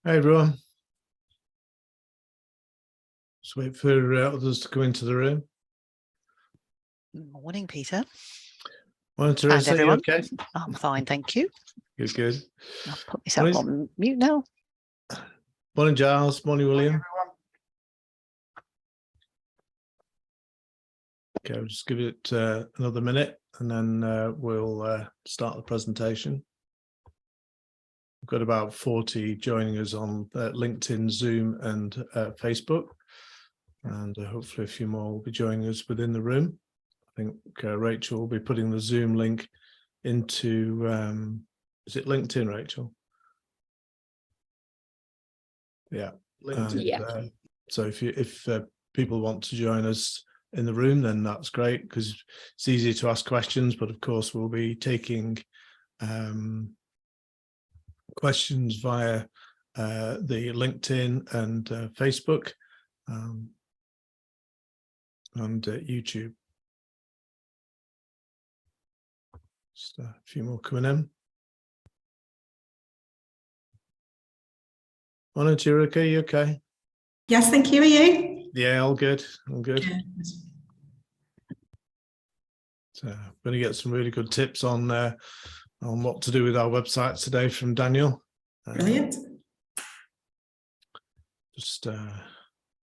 Hi everyone. Just wait for others to come into the room. Morning, Peter. Morning, Teresa. And everyone. You okay? I'm fine, thank you. Good, good. I'll put myself on mute now. Morning, Giles. Morning, William. Okay, we'll just give it another minute and then we'll start the presentation. We've got about 40 joining us on LinkedIn, Zoom and Facebook. And hopefully a few more will be joining us within the room. I think Rachel will be putting the Zoom link into, is it LinkedIn, Rachel? Yeah. LinkedIn. So if people want to join us in the room, then that's great because it's easy to ask questions. But of course, we'll be taking questions via the LinkedIn and Facebook and YouTube. Just a few more coming in. Morning, Chirika, you okay? Yes, thank you. Are you? Yeah, all good. All good. So I'm going to get some really good tips on what to do with our website today from Daniel. Brilliant. Just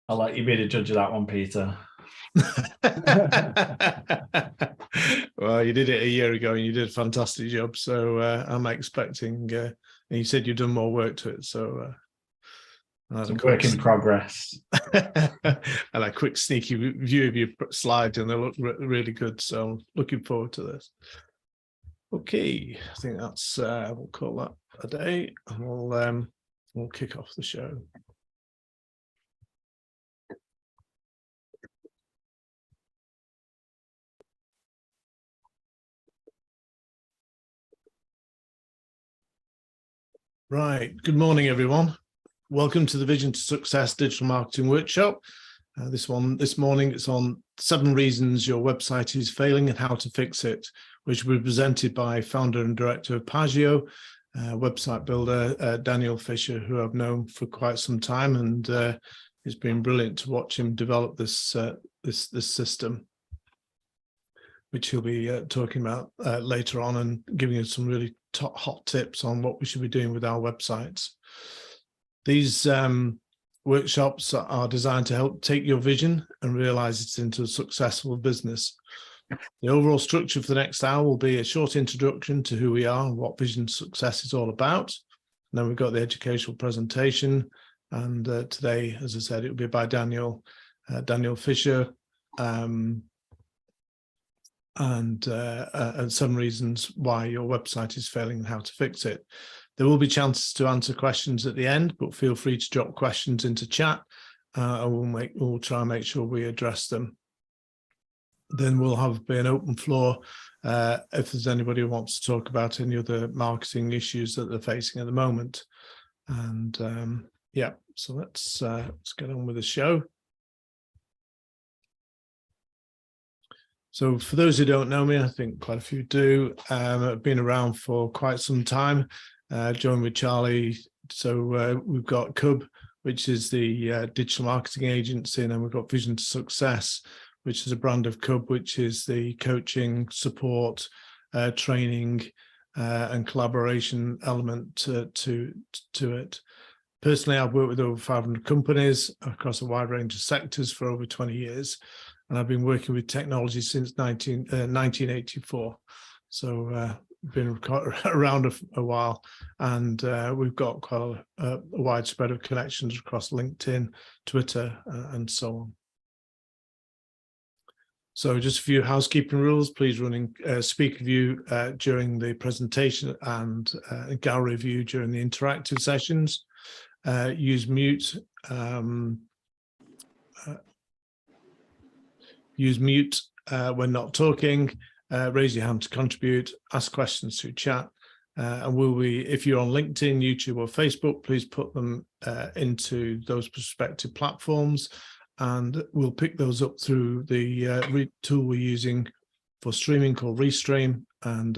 I'll let you be the judge of that one, Peter. Well, you did it a year ago and you did a fantastic job. So I'm expecting, and you said you've done more work to it. So it's a work in progress. And a quick sneaky view of your slides, and they look really good. So I'm looking forward to this. Okay, I think that's we'll call that a day, and we'll kick off the show. Right. Good morning, everyone. Welcome to the Vision to Success Digital Marketing Workshop. This morning, it's on 7 reasons your website is failing and how to fix it, which will be presented by founder and director of Pagio, website builder Daniel Fisher, who I've known for quite some time, and it's been brilliant to watch him develop this this system, which he'll be talking about later on and giving us some really hot tips on what we should be doing with our websites. These workshops are designed to help take your vision and realize it into a successful business. The overall structure for the next hour will be a short introduction to who we are and what Vision2Success is all about. And then we've got the educational presentation. And today, as I said, it will be by Daniel Fisher, and some reasons why your website is failing and how to fix it. There will be chances to answer questions at the end, but feel free to drop questions into chat, and we'll try and make sure we address them. Then we'll have an open floor if there's anybody who wants to talk about any other marketing issues that they're facing at the moment. And yeah, so let's get on with the show. So for those who don't know me, I think quite a few do. I've been around for quite some time, joined with Charlie. So we've got KUB, which is the digital marketing agency, and then we've got Vision2Success, which is a brand of KUB, which is the coaching, support, training, and collaboration element to it. Personally, I've worked with over 500 companies across a wide range of sectors for over 20 years. And I've been working with technology since 1984. So been around a while, and we've got quite a wide spread of connections across LinkedIn, Twitter, and so on. So just a few housekeeping rules. Please run in speaker view during the presentation and gallery view during the interactive sessions. Use mute. Use mute when not talking. Raise your hand to contribute. Ask questions through chat. And if you're on LinkedIn, YouTube, or Facebook, please put them into those respective platforms, and we'll pick those up through the tool we're using for streaming called Restream, and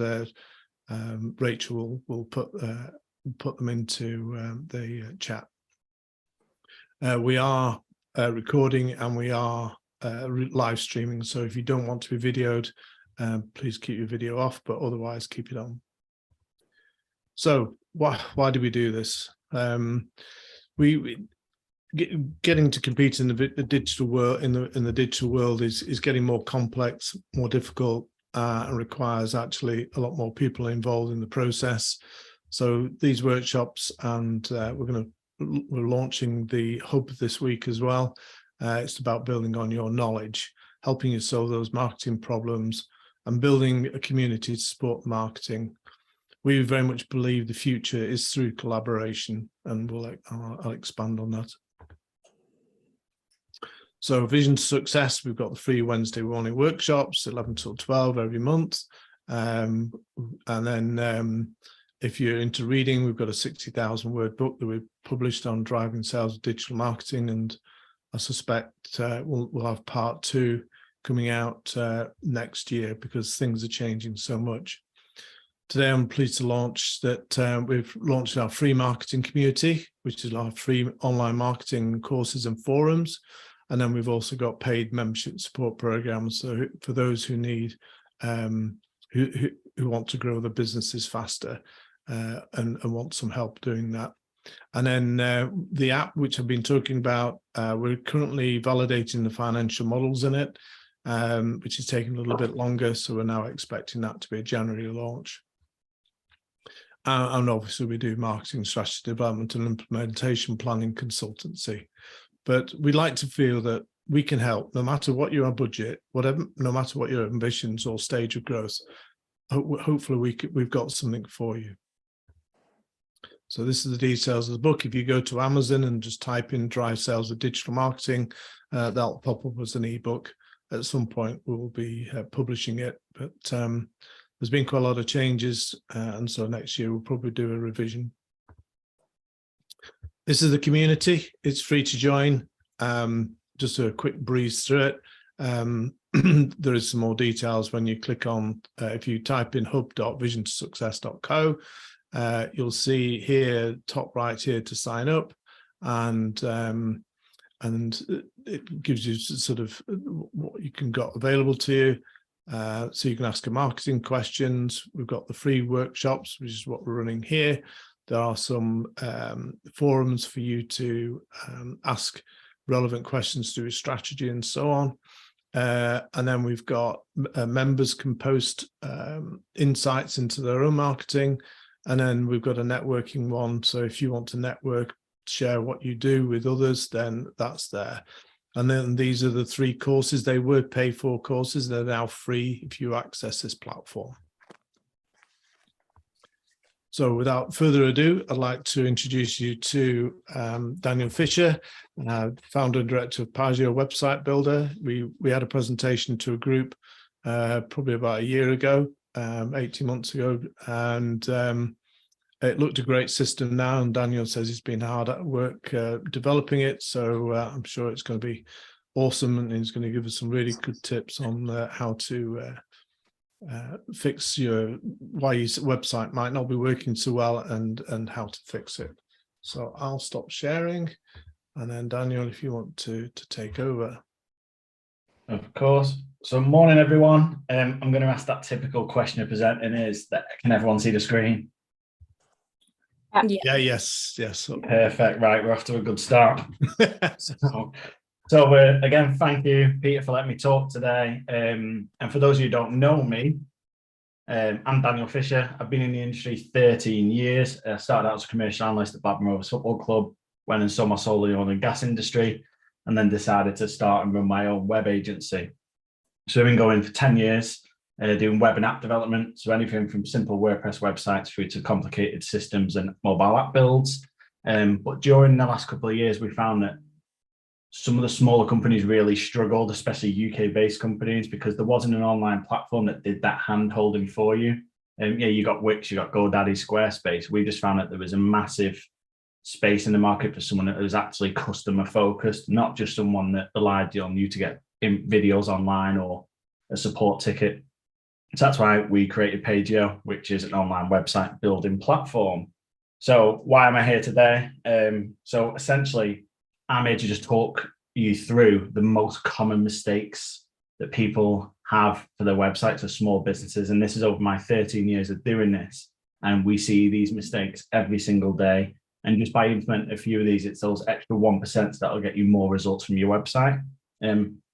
Rachel will put them into the chat We are recording and we are live streaming. So if you don't want to be videoed, please keep your video off, but otherwise keep it on. So why do we do this? Getting to compete in the digital world in the digital world is getting more complex, more difficult, and requires actually a lot more people involved in the process. So these workshops, and we're launching the hub this week as well. It's about building on your knowledge, helping you solve those marketing problems, and building a community to support marketing. We very much believe the future is through collaboration, and I'll expand on that. So Vision2Success, we've got the free Wednesday morning workshops, 11 till 12 every month. And then if you're into reading, we've got a 60,000 word book that we've published on driving sales with digital marketing. And I suspect we'll have part 2 coming out next year because things are changing so much. Today, I'm pleased to launch that we've launched our free marketing community, which is our free online marketing courses and forums. And then we've also got paid membership support programs. So for those who need, who want to grow their businesses faster and want some help doing that. And then the app, which I've been talking about, we're currently validating the financial models in it, which is taking a little bit longer. So we're now expecting that to be a January launch. And obviously we do marketing strategy development and implementation planning consultancy. But we'd like to feel that we can help no matter what your budget, no matter what your ambitions or stage of growth. Hopefully we've got something for you. So this is the details of the book. If you go to Amazon and just type in Drive Sales with Digital Marketing, that'll pop up as an ebook. At some point we will be publishing it, but there's been quite a lot of changes, and so next year we'll probably do a revision. This is the community. It's free to join. Just a quick breeze through it. There is some more details when you click on, if you type in hub.vision2success.co, you'll see here, top right here, to sign up, and it gives you sort of what you can got available to you. So you can ask a marketing questions. We've got the free workshops, which is what we're running here. There are some forums for you to ask relevant questions to do with strategy and so on. And then we've got members can post insights into their own marketing. And then we've got a networking one. So if you want to network, share what you do with others, then that's there. And then these are the 3 courses. They were pay-for courses. They're now free if you access this platform. So without further ado, I'd like to introduce you to Daniel Fisher, founder and director of Pagio Website Builder. We had a presentation to a group probably about a year ago, 18 months ago, and it looked a great system now, and Daniel says he's been hard at work developing it, so I'm sure it's going to be awesome, and he's going to give us some really good tips on how to fix why your website might not be working so well, and how to fix it. So I'll stop sharing, and then Daniel, if you want to take over. Of course. So morning, everyone. I'm going to ask that typical question of presenting is that can everyone see the screen? Yeah, yes. Perfect. Right, we're off to a good start. So again, thank you, Peter, for letting me talk today. And for those of you who don't know me, I'm Daniel Fisher. I've been in the industry 13 years. I started out as a commercial analyst at Blackburn Rovers Football Club, went and sold my soul in the oil and gas industry, and then decided to start and run my own web agency. So I've been going for 10 years. Doing web and app development, so anything from simple WordPress websites through to complicated systems and mobile app builds. But during the last couple of years, we found that some of the smaller companies really struggled, especially UK-based companies, because there wasn't an online platform that did that hand-holding for you. Yeah, you got Wix, you got GoDaddy, Squarespace. We just found that there was a massive space in the market for someone that was actually customer-focused, not just someone that relied on you to get videos online or a support ticket. So that's why we created Pagio, which is an online website building platform. So why am I here today? So essentially, I'm here to just talk you through the most common mistakes that people have for their websites or small businesses. And this is over my 13 years of doing this. And we see these mistakes every single day. And just by implementing a few of these, it's those extra 1% that'll get you more results from your website.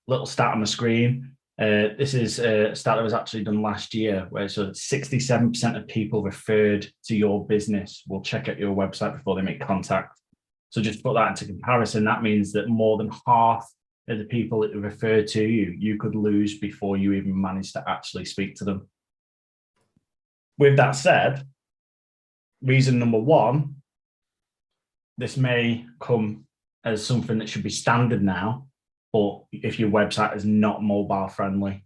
Little stat on the screen. This is a stat that was actually done last year, where so 67% of people referred to your business will check out your website before they make contact. So just put that into comparison. That means that more than half of the people that refer to you, you could lose before you even manage to actually speak to them. With that said, reason number one, this may come as something that should be standard now, but if your website is not mobile friendly.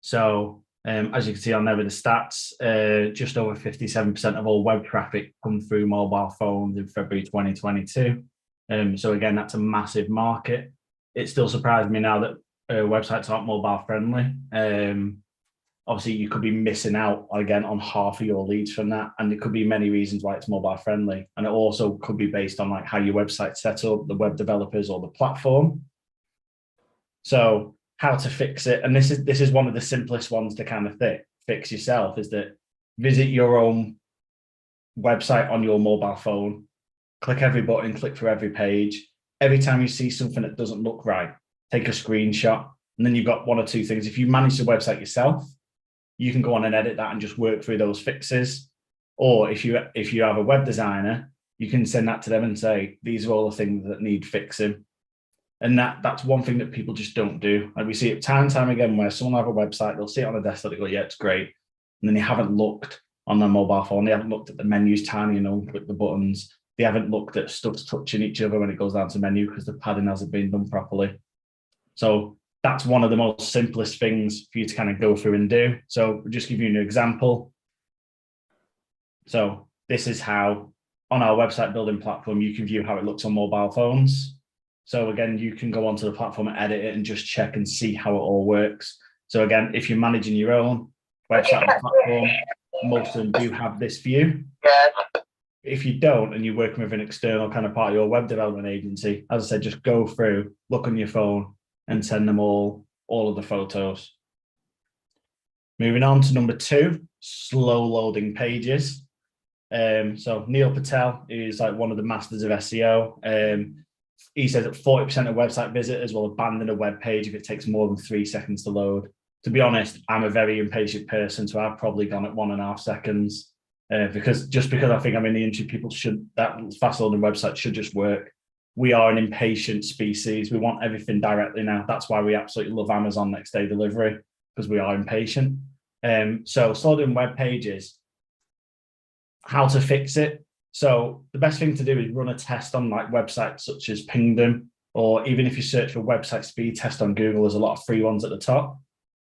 So as you can see on there with the stats, just over 57% of all web traffic come through mobile phones in February 2022. So again, that's a massive market. It still surprised me now that websites aren't mobile friendly. Obviously, you could be missing out again on half of your leads from that, and there could be many reasons why it's mobile friendly. And it also could be based on like how your website's set up, the web developers or the platform. So how to fix it, and this is one of the simplest ones to kind of fix yourself, is that visit your own website on your mobile phone, click every button, click through every page. Every time you see something that doesn't look right, take a screenshot, and then you've got one or two things. If you manage the website yourself, you can go on and edit that and just work through those fixes. Or if you have a web designer, you can send that to them and say, these are all the things that need fixing. And that's one thing that people just don't do. And we see it time and time again where someone will have a website, they'll see it on a desktop, they go, yeah, it's great. And then they haven't looked on their mobile phone, they haven't looked at the menus tiny and click the buttons. They haven't looked at stuff touching each other when it goes down to menu because the padding hasn't been done properly. So that's one of the most simplest things for you to kind of go through and do. So we'll just give you an example. So this is how on our website building platform, you can view how it looks on mobile phones. So again, you can go onto the platform and edit it and just check and see how it all works. So again, if you're managing your own website on platform, most of them do have this view. If you don't, and you're working with an external kind of part of your web development agency, as I said, just go through, look on your phone and send them all of the photos. Moving on to number 2, slow loading pages. So Neil Patel is like one of the masters of SEO. He says that 40% of website visitors will abandon a web page if it takes more than 3 seconds to load. To be honest, I'm a very impatient person, so I've probably gone at 1.5 seconds. Because I think I'm in the industry, that fast loading website should just work. We are an impatient species. We want everything directly now. That's why we absolutely love Amazon next day delivery, because we are impatient. So slow down web pages, how to fix it. So the best thing to do is run a test on like websites such as Pingdom, or even if you search for website speed test on Google, there's a lot of free ones at the top.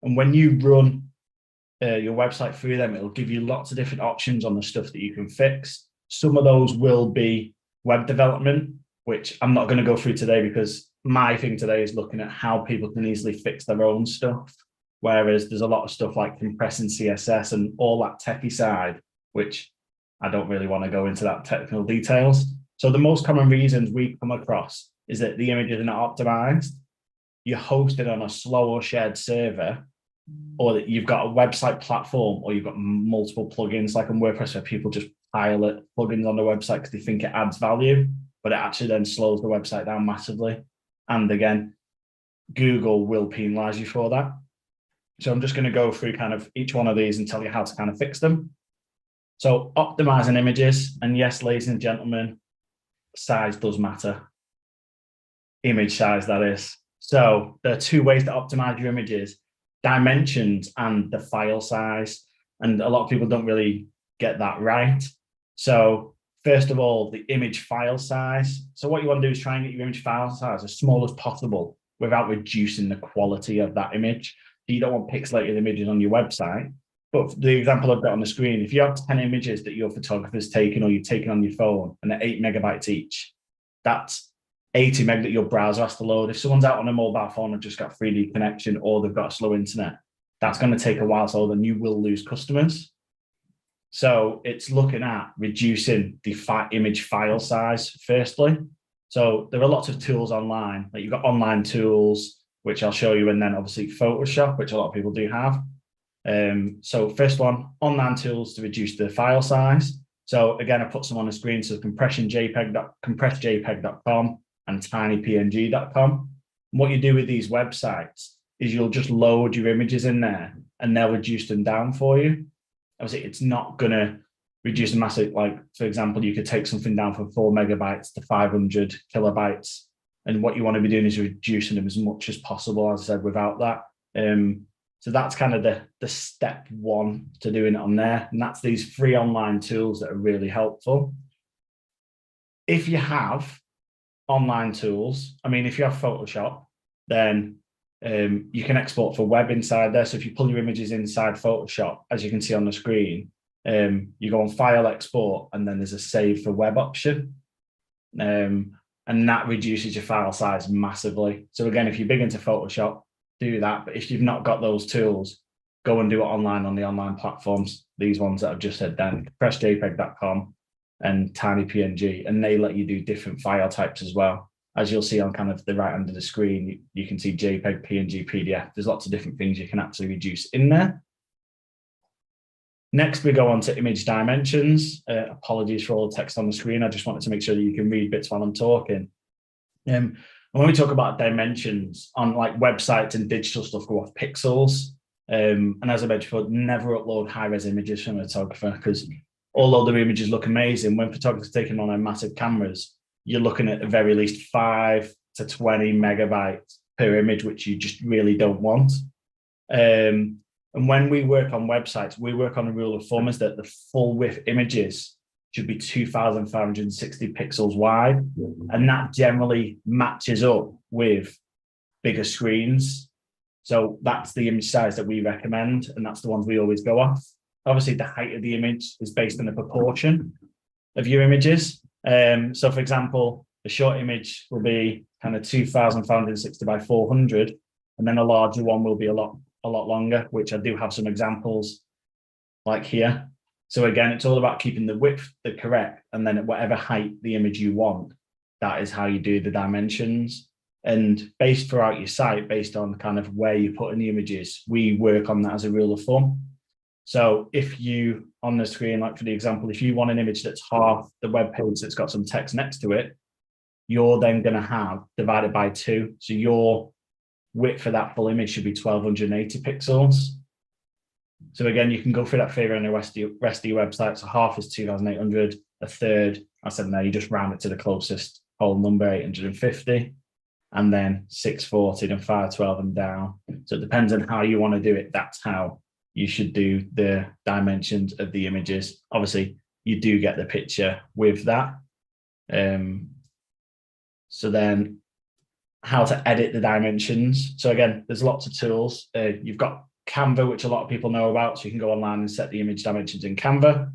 And when you run your website through them, it'll give you lots of different options on the stuff that you can fix. Some of those will be web development, which I'm not going to go through today because my thing today is looking at how people can easily fix their own stuff. Whereas there's a lot of stuff like compressing CSS and all that techie side, which I don't really want to go into that technical details. So the most common reasons we come across is that the images are not optimized, you're hosted on a slow or shared server, or that you've got a website platform, or you've got multiple plugins like on WordPress where people just pilot plugins on the website because they think it adds value, but it actually then slows the website down massively. And again, Google will penalize you for that. So I'm just going to go through kind of each one of these and tell you how to kind of fix them. So optimizing images, and yes, ladies and gentlemen, size does matter. Image size, that is. So there are 2 ways to optimize your images: dimensions and the file size. And a lot of people don't really get that right. So first of all, the image file size. So what you want to do is try and get your image file size as small as possible without reducing the quality of that image. So you don't want pixelated images on your website. But the example I've got on the screen, if you have 10 images that your photographer's taken or you've taken on your phone and they're 8 megabytes each, that's 80 meg that your browser has to load. If someone's out on a mobile phone and just got 3D connection, or they've got a slow internet, that's going to take a while to load and you will lose customers. So it's looking at reducing the image file size firstly. So there are lots of tools online. Like you've got online tools, which I'll show you, and then obviously Photoshop, which a lot of people do have. So first one, online tools to reduce the file size. So again, I put some on the screen. So compressedjpeg.com and tinypng.com. What you do with these websites is you'll just load your images in there and they'll reduce them down for you. Obviously, it's not going to reduce a massive, like, for example, you could take something down from 4 megabytes to 500 kilobytes. And what you want to be doing is reducing them as much as possible, as I said, without that. So that's kind of the step one to doing it on there. And that's these free online tools that are really helpful. If you have online tools, I mean, if you have Photoshop, then you can export for web inside there. So if you pull your images inside Photoshop, as you can see on the screen, you go on File, Export, and then there's a Save for Web option. And that reduces your file size massively. So again, if you're big into Photoshop, do that. But if you've not got those tools, go and do it online on the online platforms. These ones that I've just said then, compressedjpeg.com and tinypng, and they let you do different file types as well. As you'll see on kind of the right hand of the screen, you can see JPEG, PNG, PDF. There's lots of different things you can actually reduce in there. Next, we go on to image dimensions. Apologies for all the text on the screen. I just wanted to make sure that you can read bits while I'm talking. And when we talk about dimensions on like websites and digital stuff, go off pixels. And as I mentioned before, never upload high-res images from a photographer, because although the images look amazing, when photographers are taking on their massive cameras, you're looking at the very least 5 to 20 megabytes per image, which you just really don't want. And when we work on websites, we work on a rule of thumb is that the full width images should be 2,560 pixels wide. And that generally matches up with bigger screens. So that's the image size that we recommend. And that's the ones we always go off. Obviously, the height of the image is based on the proportion of your images. So for example, a short image will be kind of 2,560 by 400. And then a larger one will be a lot longer, which I do have some examples like here. So again, it's all about keeping the width correct, and then at whatever height the image you want, that is how you do the dimensions. And based throughout your site, based on kind of where you put in the images, we work on that as a rule of thumb. So if you, on the screen, like for the example, if you want an image that's half the web page that's got some text next to it, you're then going to have divided by 2. So your width for that full image should be 1280 pixels. So again, you can go through that figure on the rest of your website. So half is 2,800, a third, I said no, you just round it to the closest whole number, 850, and then 640 and 512 and down. So it depends on how you want to do it. That's how you should do the dimensions of the images. Obviously, you do get the picture with that. So then how to edit the dimensions. So again, there's lots of tools. You've got Canva, which a lot of people know about. So you can go online and set the image dimensions in Canva.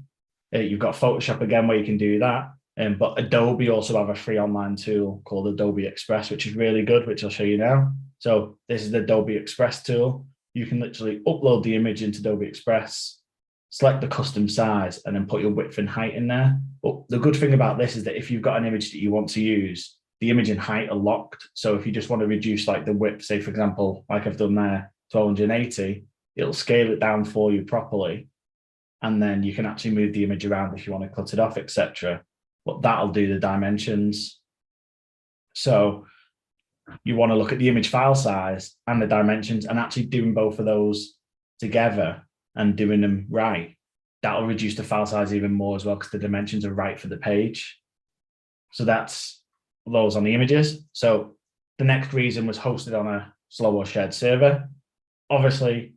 You've got Photoshop again, where you can do that. But Adobe also have a free online tool called Adobe Express, which is really good, which I'll show you now. So this is the Adobe Express tool. You can literally upload the image into Adobe Express, select the custom size, and then put your width and height in there. But the good thing about this is that if you've got an image that you want to use, the image and height are locked. So if you just want to reduce like the width, say, for example, like I've done there, 1280, it'll scale it down for you properly. And then you can actually move the image around if you want to cut it off, etc. But that'll do the dimensions. So you want to look at the image file size and the dimensions, and actually doing both of those together and doing them right. That'll reduce the file size even more as well, because the dimensions are right for the page. So that's those on the images. So the next reason was hosted on a slow or shared server. Obviously,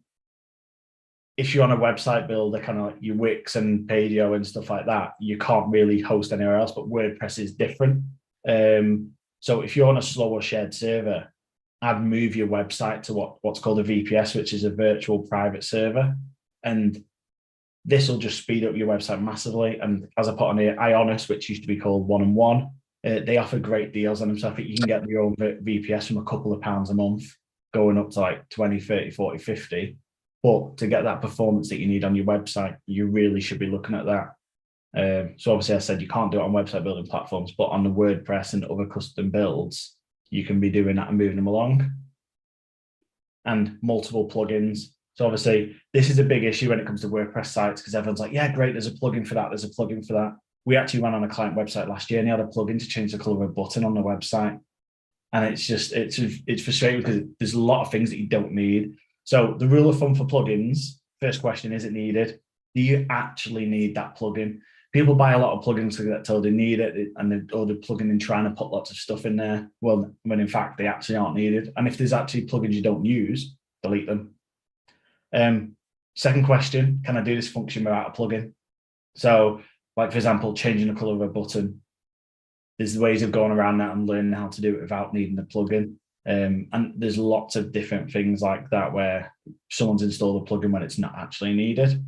if you're on a website builder, kind of like your Wix and Padio and stuff like that, you can't really host anywhere else, but WordPress is different. So if you're on a slow or shared server, I'd move your website to what's called a VPS, which is a virtual private server. And this will just speed up your website massively. And as I put on here, Ionis, which used to be called 1&1, they offer great deals on them. So I think you can get your own VPS from a couple of pounds a month, going up to like 20, 30, 40, 50. But to get that performance that you need on your website, you really should be looking at that. So obviously I said you can't do it on website building platforms, but on the WordPress and other custom builds, you can be doing that and moving them along. And multiple plugins. So obviously this is a big issue when it comes to WordPress sites, because everyone's like, yeah, great, there's a plugin for that, there's a plugin for that. We actually went on a client website last year and they had a plugin to change the color of a button on the website. And it's just, it's frustrating because there's a lot of things that you don't need. So the rule of thumb for plugins, first question, is it needed? Do you actually need that plugin? People buy a lot of plugins because they're told they need it, and they're plugging in trying to put lots of stuff in there. Well, when in fact they actually aren't needed. And if there's actually plugins you don't use, delete them. Second question, can I do this function without a plugin? So, like for example, changing the color of a button. There's ways of going around that and learning how to do it without needing a plugin. And there's lots of different things like that where someone's installed a plugin when it's not actually needed.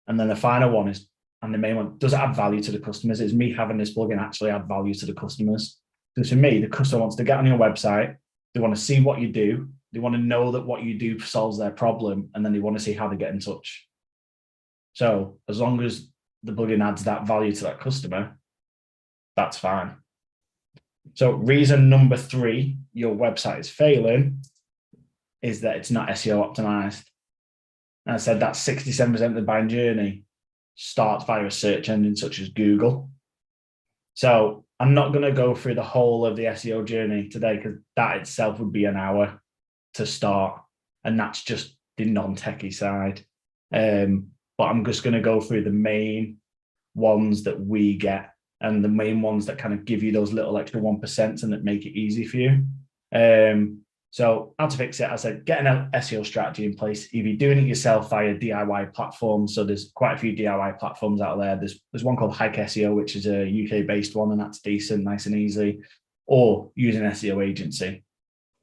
And then the final one is, and the main one, does it add value to the customers? Is me having this plugin actually add value to the customers? Because for me, the customer wants to get on your website, they want to see what you do, they want to know that what you do solves their problem, and then they want to see how they get in touch. So as long as the plugin adds that value to that customer, that's fine. So reason number 3, your website is failing, is that it's not SEO optimized. And I said that 67% of the buying journey starts via a search engine such as Google. So I'm not going to go through the whole of the SEO journey today, because that itself would be an hour to start. And that's just the non-techie side. But I'm just going to go through the main ones that we get, and the main ones that kind of give you those little extra 1% and that make it easy for you. So how to fix it, I said, get an SEO strategy in place. If you're doing it yourself via DIY platforms, so there's quite a few DIY platforms out there. There's one called Hike SEO, which is a UK-based one, and that's decent, nice and easy, or use an SEO agency.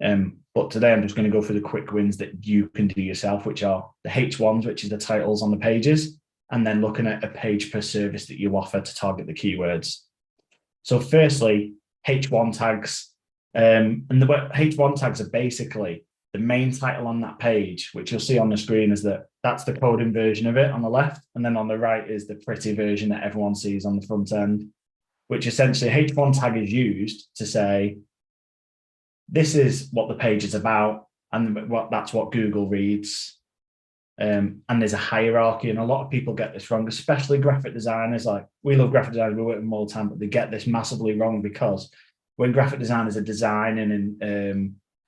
But today I'm just going to go through the quick wins that you can do yourself, which are the H1s, which is the titles on the pages, and then looking at a page per service that you offer to target the keywords. So firstly, H1 tags. And the H1 tags are basically the main title on that page, which you'll see on the screen is that's the coding version of it on the left. And then on the right is the pretty version that everyone sees on the front end, which essentially H1 tag is used to say, this is what the page is about. And that's what Google reads. And there's a hierarchy, and a lot of people get this wrong, especially graphic designers. Like, we love graphic designers, we work with them all the time, but they get this massively wrong, because when graphic designers are designing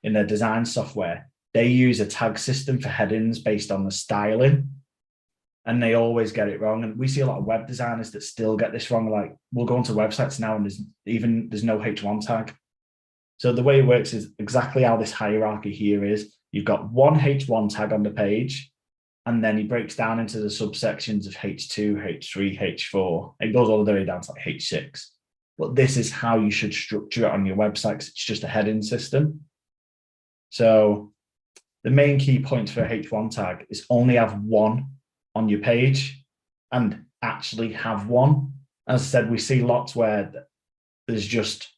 in their design software, they use a tag system for headings based on the styling, and they always get it wrong. And we see a lot of web designers that still get this wrong. Like, we'll go onto websites now and there's no H1 tag. So the way it works is exactly how this hierarchy here is. You've got one H1 tag on the page, and then he breaks down into the subsections of H2, H3, H4. It goes all the way down to like H6. But this is how you should structure it on your website, because it's just a heading system. So the main key points for a H1 tag is only have one on your page, and actually have one. As I said, we see lots where there's just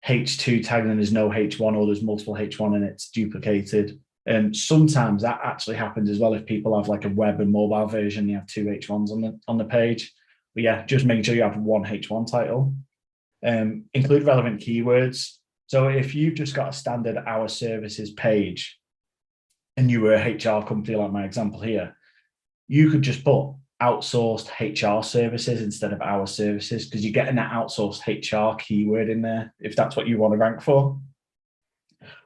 H2 tag and there's no H1, or there's multiple H1 and it's duplicated. And sometimes that actually happens as well. If people have like a web and mobile version, you have 2 H1s on the page. But yeah, just making sure you have one H1 title. Include relevant keywords. So if you've just got a standard our services page and you were a HR company, like my example here, you could just put outsourced HR services instead of our services, because you're getting that outsourced HR keyword in there if that's what you want to rank for.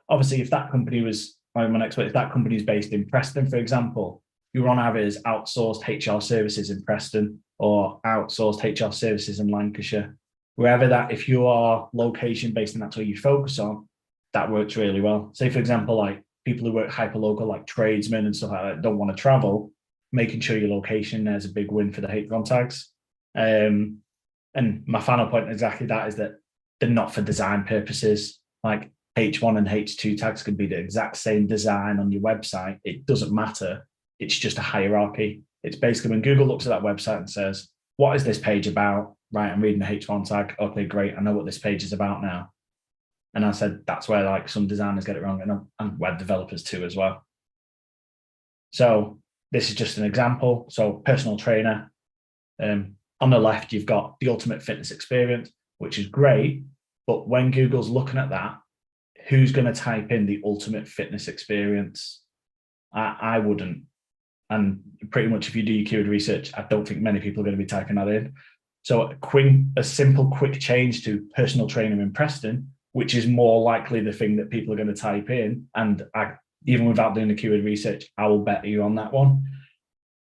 Obviously, if that company was, my next one, if that company is based in Preston, for example, you run either as outsourced HR services in Preston or outsourced HR services in Lancashire. Wherever that, if you are location based and that's what you focus on, that works really well. Say, for example, like people who work hyperlocal, like tradesmen and stuff like that, don't want to travel, making sure your location there's a big win for the H1 tags. And my final point exactly that is that they're not for design purposes. Like H1 and H2 tags could be the exact same design on your website. It doesn't matter. It's just a hierarchy. It's basically when Google looks at that website and says, what is this page about? Right, I'm reading the H1 tag. Okay, great. I know what this page is about now. And I said, that's where like some designers get it wrong, and web developers too as well. So this is just an example. So personal trainer, On the left, you've got the ultimate fitness experience, which is great. But when Google's looking at that, who's going to type in the ultimate fitness experience? I wouldn't. And pretty much if you do your keyword research, I don't think many people are going to be typing that in. So a simple, quick change to personal trainer in Preston, which is more likely the thing that people are going to type in. And even without doing the keyword research, I will bet you on that one.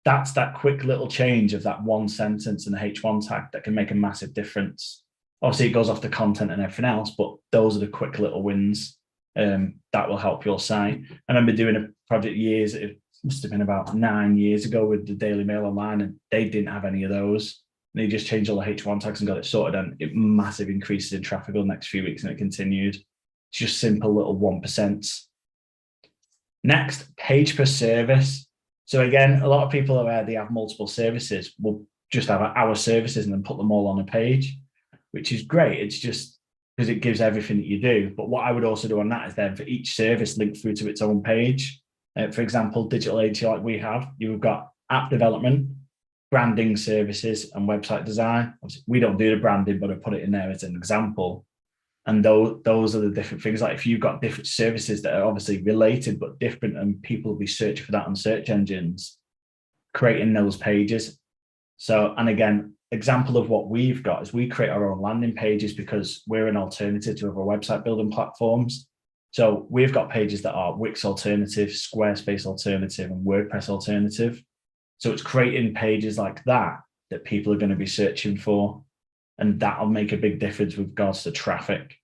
That's that quick little change of that one sentence and the H1 tag that can make a massive difference. Obviously, it goes off the content and everything else, but those are the quick little wins that will help your site. I remember doing a project years, it must have been about 9 years ago with the Daily Mail Online, and they didn't have any of those. And they just changed all the H1 tags and got it sorted, and it massive increases in traffic over the next few weeks, and it continued. It's just simple little 1%. Next, page per service. So again, a lot of people where they have multiple services will just have our services and then put them all on a page, which is great. It's just because it gives everything that you do. But what I would also do on that is then for each service link through to its own page. For example, digital agency like we have, you've got app development, branding services, and website design. Obviously, we don't do the branding, but I put it in there as an example. And those are the different things. Like if you've got different services that are obviously related but different, and people will be searching for that on search engines, creating those pages. So, and again, example of what we've got is we create our own landing pages because we're an alternative to other website building platforms. So we've got pages that are Wix alternative, Squarespace alternative, and WordPress alternative. So it's creating pages like that that people are going to be searching for, and that'll make a big difference with regards to traffic.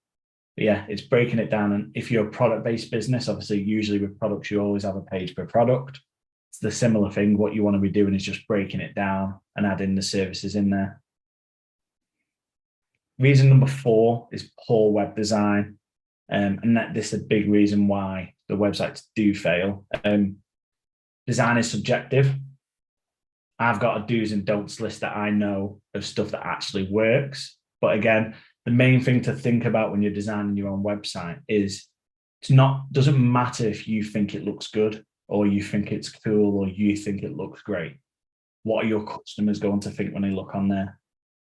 But yeah, it's breaking it down. And if you're a product-based business, obviously, usually with products, you always have a page per product. It's the similar thing. What you want to be doing is just breaking it down and adding the services in there. Reason number 4 is poor web design. And this is a big reason why the websites do fail. Design is subjective. I've got a do's and don'ts list that I know of stuff that actually works. But again, the main thing to think about when you're designing your own website is doesn't matter if you think it looks good or you think it's cool or you think it looks great. What are your customers going to think when they look on there?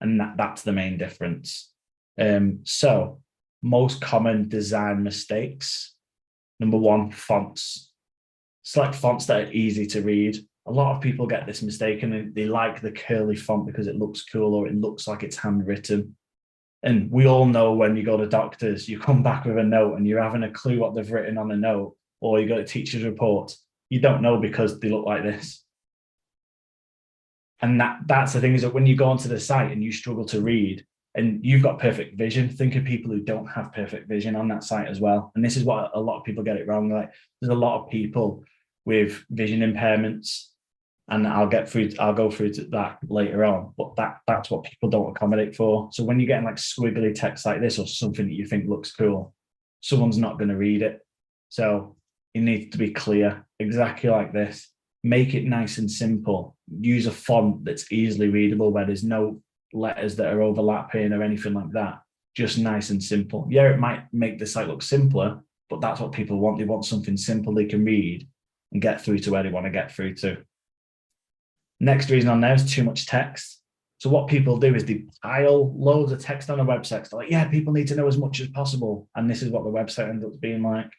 And that's the main difference. So most common design mistakes. Number 1, fonts. Select fonts that are easy to read. A lot of people get this mistake and they like the curly font because it looks cool or it looks like it's handwritten. And we all know when you go to doctors, you come back with a note and you're having a clue what they've written on a note, or you got a teacher's report. You don't know because they look like this. And that's the thing, is that when you go onto the site and you struggle to read and you've got perfect vision, think of people who don't have perfect vision on that site as well. And this is what a lot of people get it wrong. Like there's a lot of people with vision impairments, and I'll go through to that later on, but that's what people don't accommodate for. So when you're getting like squiggly text like this or something that you think looks cool, someone's not going to read it. So it needs to be clear, exactly like this. Make it nice and simple. Use a font that's easily readable where there's no letters that are overlapping or anything like that. Just nice and simple. Yeah, it might make the site look simpler, but that's what people want. They want something simple they can read and get through to where they want to get through to. Next reason on there is too much text. So what people do is they pile loads of text on a website. They're like, yeah, people need to know as much as possible. And this is what the website ends up being like.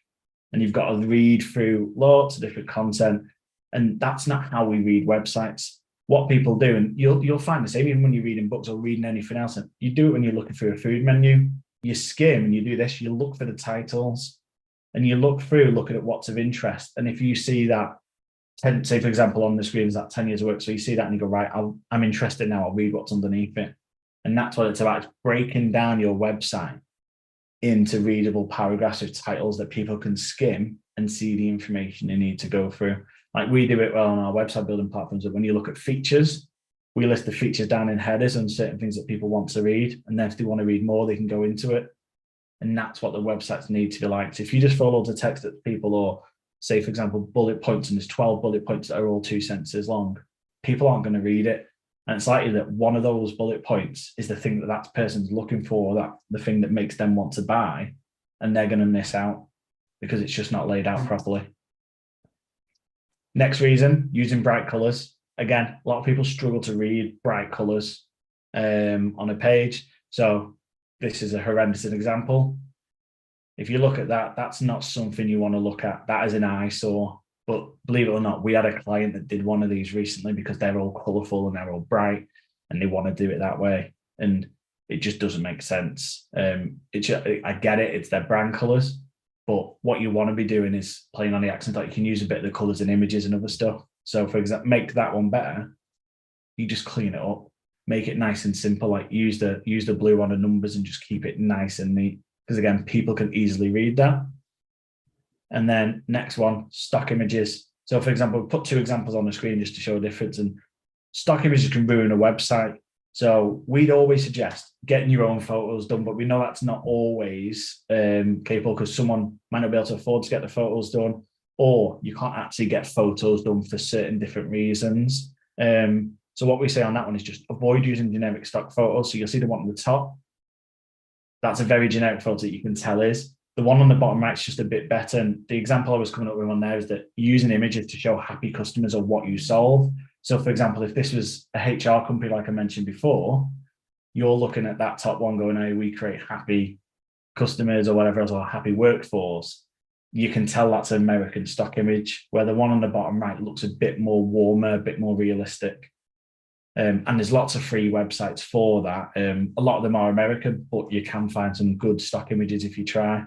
And you've got to read through lots of different content. And that's not how we read websites. What people do, and you'll find the same even when you're reading books or reading anything else. And you do it when you're looking through a food menu. You skim and you do this, you look for the titles and you look through, looking at what's of interest. And if you see that, say, for example, on the screen is that 10 years of work. So you see that and you go, right, I'm interested now. I'll read what's underneath it. And that's what it's about. It's breaking down your website into readable paragraphs of titles that people can skim and see the information they need to go through. Like we do it well on our website building platforms. That when you look at features, we list the features down in headers and certain things that people want to read. And then if they want to read more, they can go into it. And that's what the websites need to be like. So if you just throw loads of text at people, or say, for example, bullet points, and there's 12 bullet points that are all 2 sentences long, people aren't going to read it. And it's likely that one of those bullet points is the thing that person's looking for, that the thing that makes them want to buy, and they're going to miss out because it's just not laid out properly. Next reason, using bright colors. Again, a lot of people struggle to read bright colors. on a page. So this is a horrendous example. If you look at that, that's not something you want to look at. That is an eyesore. But believe it or not, we had a client that did one of these recently because they're all colourful and they're all bright and they want to do it that way. And it just doesn't make sense. I get it, it's their brand colours, but what you want to be doing is playing on the accent. Like you can use a bit of the colours and images and other stuff. So for example, make that one better. You just clean it up, make it nice and simple. Like use the blue on the numbers and just keep it nice and neat. Because again, people can easily read that. And then next one, stock images. So for example, put 2 examples on the screen just to show a difference. And stock images can ruin a website. So we'd always suggest getting your own photos done, but we know that's not always capable because someone might not be able to afford to get the photos done, or you can't actually get photos done for certain different reasons. So what we say on that one is just avoid using generic stock photos. So you'll see the one at the top. That's a very generic photo that you can tell is. The one on the bottom right is just a bit better. And the example I was coming up with on there is that using images to show happy customers or what you solve. So for example, if this was a HR company, like I mentioned before, you're looking at that top one going, hey, we create happy customers or whatever else, or happy workforce. You can tell that's an American stock image, where the one on the bottom right looks a bit more warmer, a bit more realistic. And there's lots of free websites for that. A lot of them are American, but you can find some good stock images if you try.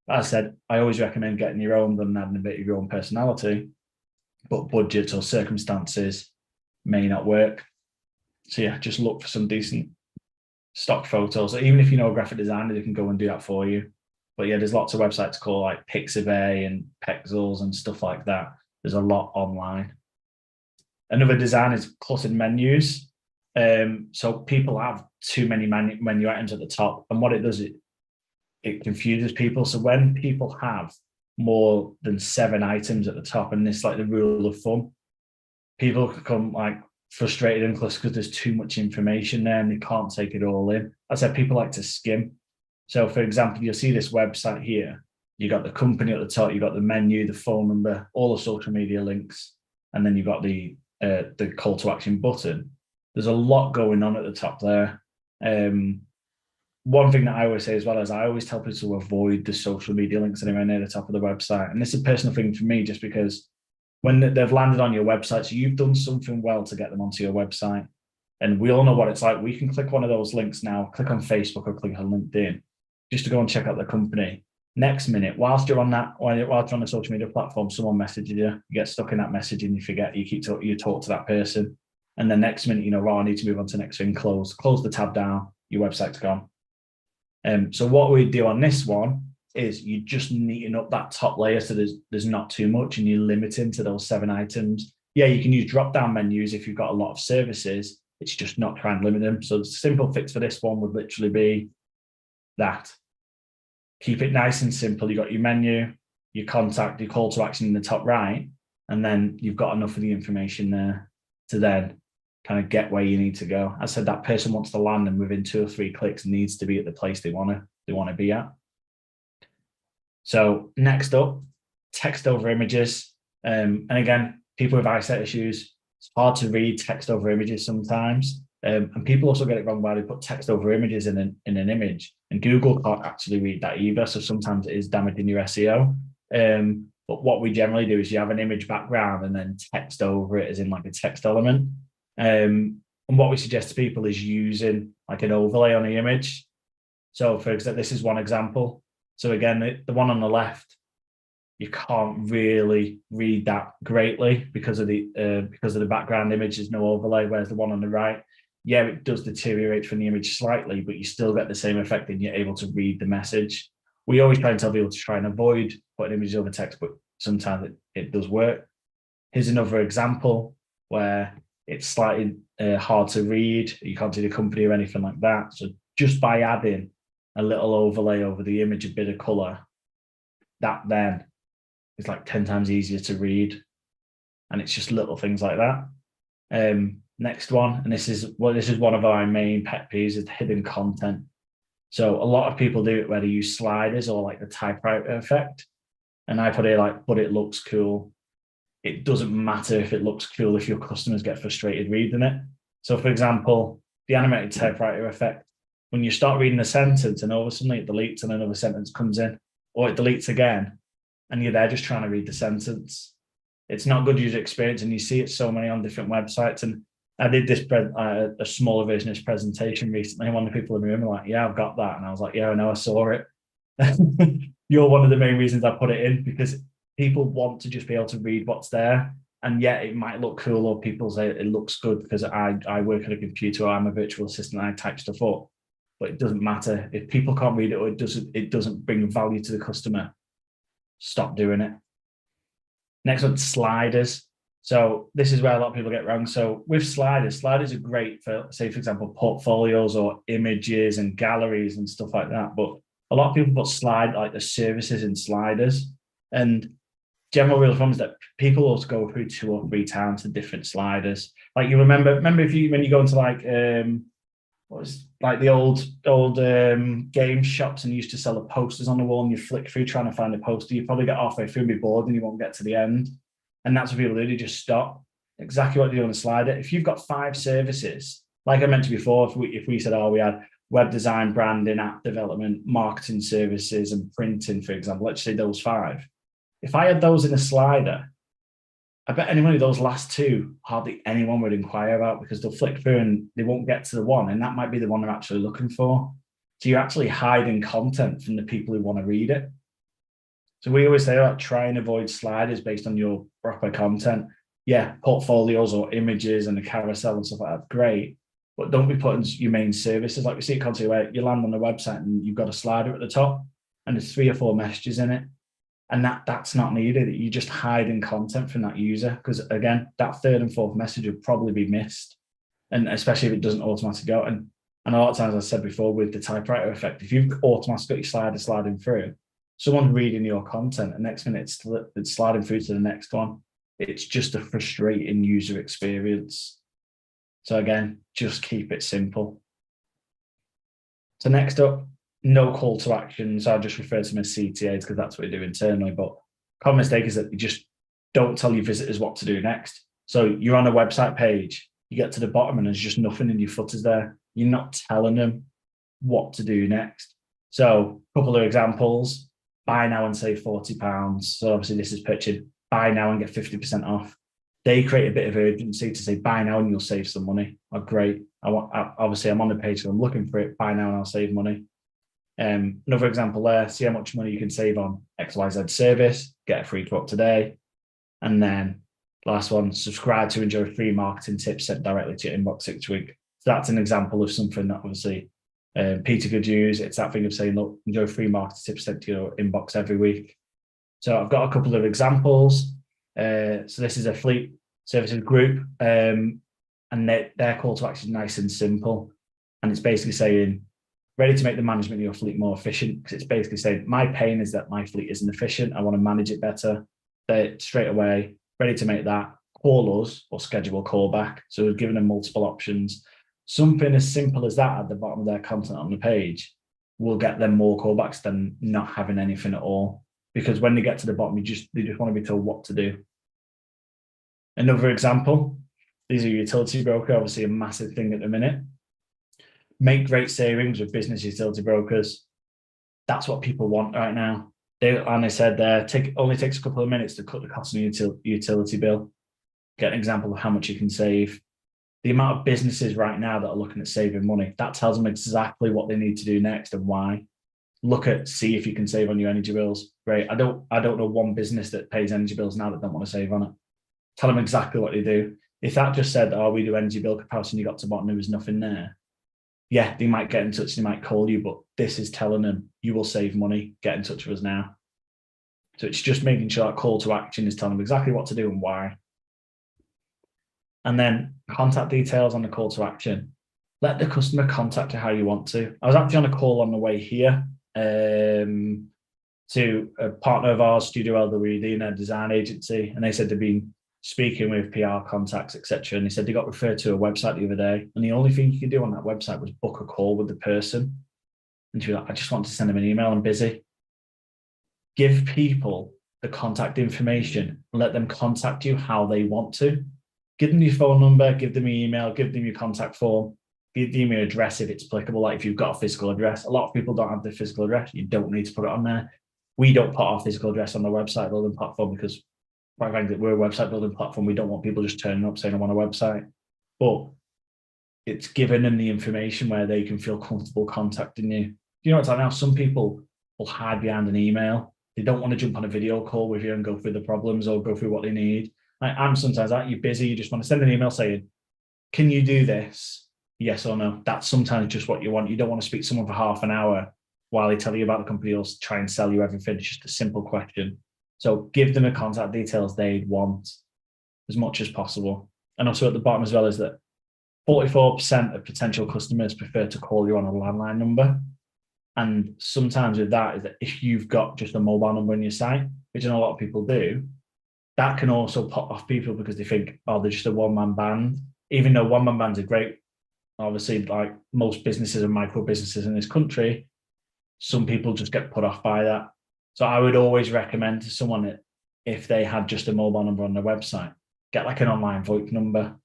As I said, I always recommend getting your own than adding a bit of your own personality, but budgets or circumstances may not work. So yeah, just look for some decent stock photos. Even if you know a graphic designer, they can go and do that for you. But yeah, there's lots of websites called like Pixabay and Pexels and stuff like that. There's a lot online. Another design is cluttered menus. So people have too many menu items at the top, and what it does, it confuses people. So when people have more than 7 items at the top, and it's like the rule of thumb, people become like frustrated and clustered because there's too much information there and they can't take it all in. I said people like to skim. So for example, you'll see this website here. You got the company at the top, you got the menu, the phone number, all the social media links, and then you've got the call to action button. There's a lot going on at the top there. One thing that I always say as well is I always tell people to avoid the social media links anywhere near the top of the website. And this is a personal thing for me, just because when they've landed on your website, so you've done something well to get them onto your website. And we all know what it's like. We can click one of those links now, click on Facebook or click on LinkedIn, just to go and check out the company. Next minute, whilst you're on a social media platform, someone messages you, you get stuck in that message and you forget, you talk to that person. And the next minute, you know, I need to move on to the next thing, close the tab down, your website's gone. So what we do on this one is you just neaten up that top layer so there's not too much, and you're limiting to those 7 items. Yeah, you can use drop-down menus if you've got a lot of services. It's just not trying to limit them. So the simple fix for this one would literally be that. Keep it nice and simple. You've got your menu, your contact, your call to action in the top right, and then you've got enough of the information there to then kind of get where you need to go. I said that person wants to land, and within 2 or 3 clicks needs to be at the place they want to be at. So next up, text over images. And again, people with eyesight issues, it's hard to read text over images sometimes. And people also get it wrong where they put text over images in an image, and Google can't actually read that either. So sometimes it is damaging your SEO. But what we generally do is you have an image background and then text over it as in like a text element. And what we suggest to people is using like an overlay on the image. So for example, this is one example. So again, the one on the left, you can't really read that greatly because of the background image. There's no overlay, whereas the one on the right, yeah, it does deteriorate from the image slightly, but you still get the same effect and you're able to read the message. We always try and tell people to try and avoid putting images over text, but sometimes it does work. Here's another example where it's slightly hard to read. You can't see the company or anything like that. So just by adding a little overlay over the image, a bit of color, that then is like 10 times easier to read. And it's just little things like that. Next one, and this is one of our main pet peeves, is hidden content. So a lot of people do it where they use sliders or like the typewriter effect. And I put it like, but it looks cool. It doesn't matter if it looks cool if your customers get frustrated reading it. So for example, the animated typewriter effect. When you start reading a sentence and all of a sudden it deletes and another sentence comes in, or it deletes again, and you're there just trying to read the sentence. It's not good user experience, and you see it so many on different websites. And I did this a smaller version of this presentation recently, and one of the people in the room were like, yeah, I've got that. And I was like, yeah, I know, I saw it. You're one of the main reasons I put it in, because people want to just be able to read what's there. And yet it might look cool, or people say it looks good because I work at a computer, or I'm a virtual assistant, and I type stuff up. But it doesn't matter. If people can't read it, or it doesn't bring value to the customer, stop doing it. Next one, sliders. So this is where a lot of people get wrong. So with sliders are great for, say, for example, portfolios or images and galleries and stuff like that. But a lot of people put the services in sliders. And general rule of thumb is that people also go through 2 or 3 times the different sliders. Like, you remember when you go into like the old game shops, and you used to sell the posters on the wall, and you flick through trying to find a poster, you probably get halfway through and be bored and you won't get to the end. And that's what people do, they just stop. Exactly what they do on a slider. If you've got 5 services, like I mentioned before, if we said, we had web design, branding, app development, marketing services, and printing, for example, let's say those 5. If I had those in a slider, I bet anyone of those last 2, hardly anyone would inquire about, because they'll flick through and they won't get to the one, and that might be the one they're actually looking for. So you're actually hiding content from the people who want to read it. So we always say, try and avoid sliders based on your proper content. Yeah, portfolios or images and a carousel and stuff like that, great. But don't be putting your main services. Like we see it constantly where you land on the website and you've got a slider at the top and there's 3 or 4 messages in it. And that's not needed. You're just hiding content from that user, because again, that 3rd and 4th message would probably be missed. And especially if it doesn't automatically go. And a lot of times, as I said before, with the typewriter effect, if you've automatically got your slider sliding through, someone's reading your content, and next minute it's sliding through to the next one. It's just a frustrating user experience. So again, just keep it simple. So next up, no call to action. So I just refer to them as CTAs because that's what we do internally. But common mistake is that you just don't tell your visitors what to do next. So you're on a website page, you get to the bottom and there's just nothing in your footers there. You're not telling them what to do next. So a couple of examples: buy now and save £40. So obviously this is pictured, buy now and get 50% off. They create a bit of urgency to say, buy now and you'll save some money. Oh, great. Obviously I'm on the page, so I'm looking for it. Buy now and I'll save money. Another example there, see how much money you can save on XYZ service, get a free quote today. And then last one, subscribe to enjoy free marketing tips sent directly to your inbox each week. So that's an example of something that obviously Peter could use. It's that thing of saying, look, enjoy free marketing tips sent to your inbox every week. So I've got a couple of examples. So this is a fleet services group, and their call to action is nice and simple. And it's basically saying, ready to make the management of your fleet more efficient, because it's basically saying, my pain is that my fleet isn't efficient. I want to manage it better. They're straight away ready to make that. Call us or schedule a call back. So we've given them multiple options. Something as simple as that at the bottom of their content on the page will get them more callbacks than not having anything at all. Because when they get to the bottom, they just want to be told what to do. Another example, these are utility broker, obviously a massive thing at the minute. Make great savings with business utility brokers. That's what people want right now. And they said there, only takes a couple of minutes to cut the cost of your utility bill. Get an example of how much you can save. The amount of businesses right now that are looking at saving money, that tells them exactly what they need to do next and why. See if you can save on your energy bills. Great. I don't know one business that pays energy bills now that don't want to save on it. Tell them exactly what they do. If that just said, we do energy bill comparison, you got to the bottom, there was nothing there. Yeah, they might get in touch, they might call you, but this is telling them you will save money, get in touch with us now. So it's just making sure that call to action is telling them exactly what to do and why. And then contact details on the call to action. Let the customer contact you how you want to. I was actually on a call on the way here to a partner of ours, Studio LWD, and a design agency, and they said they've been speaking with PR contacts, etc. And they said they got referred to a website the other day, and the only thing you could do on that website was book a call with the person. And she was like, I just want to send them an email, I'm busy. Give people the contact information, let them contact you how they want to. Give them your phone number, give them your email, give them your contact form. the email address if it's applicable. Like if you've got a physical address, a lot of people don't have the physical address. You don't need to put it on there. We don't put our physical address on the website building platform because, quite frankly, we're a website building platform. We don't want people just turning up saying I want a website, but it's giving them the information where they can feel comfortable contacting you. You know, it's like now some people will hide behind an email. They don't want to jump on a video call with you and go through the problems or go through what they need. Like I'm sometimes like, you're busy, you just want to send an email saying, can you do this? Yes or no. That's sometimes just what you want. You don't want to speak to someone for half an hour while they tell you about the company or try and sell you everything. It's just a simple question. So give them the contact details they'd want as much as possible. And also at the bottom as well is that 44% of potential customers prefer to call you on a landline number. And sometimes with that is that if you've got just a mobile number on your site, which a lot of people do, that can also pop off people because they think, oh, they're just a one-man band. Even though one-man bands are great, obviously, like most businesses and micro businesses in this country, some people just get put off by that. So I would always recommend to someone that if they had just a mobile number on their website, get like an online VoIP number.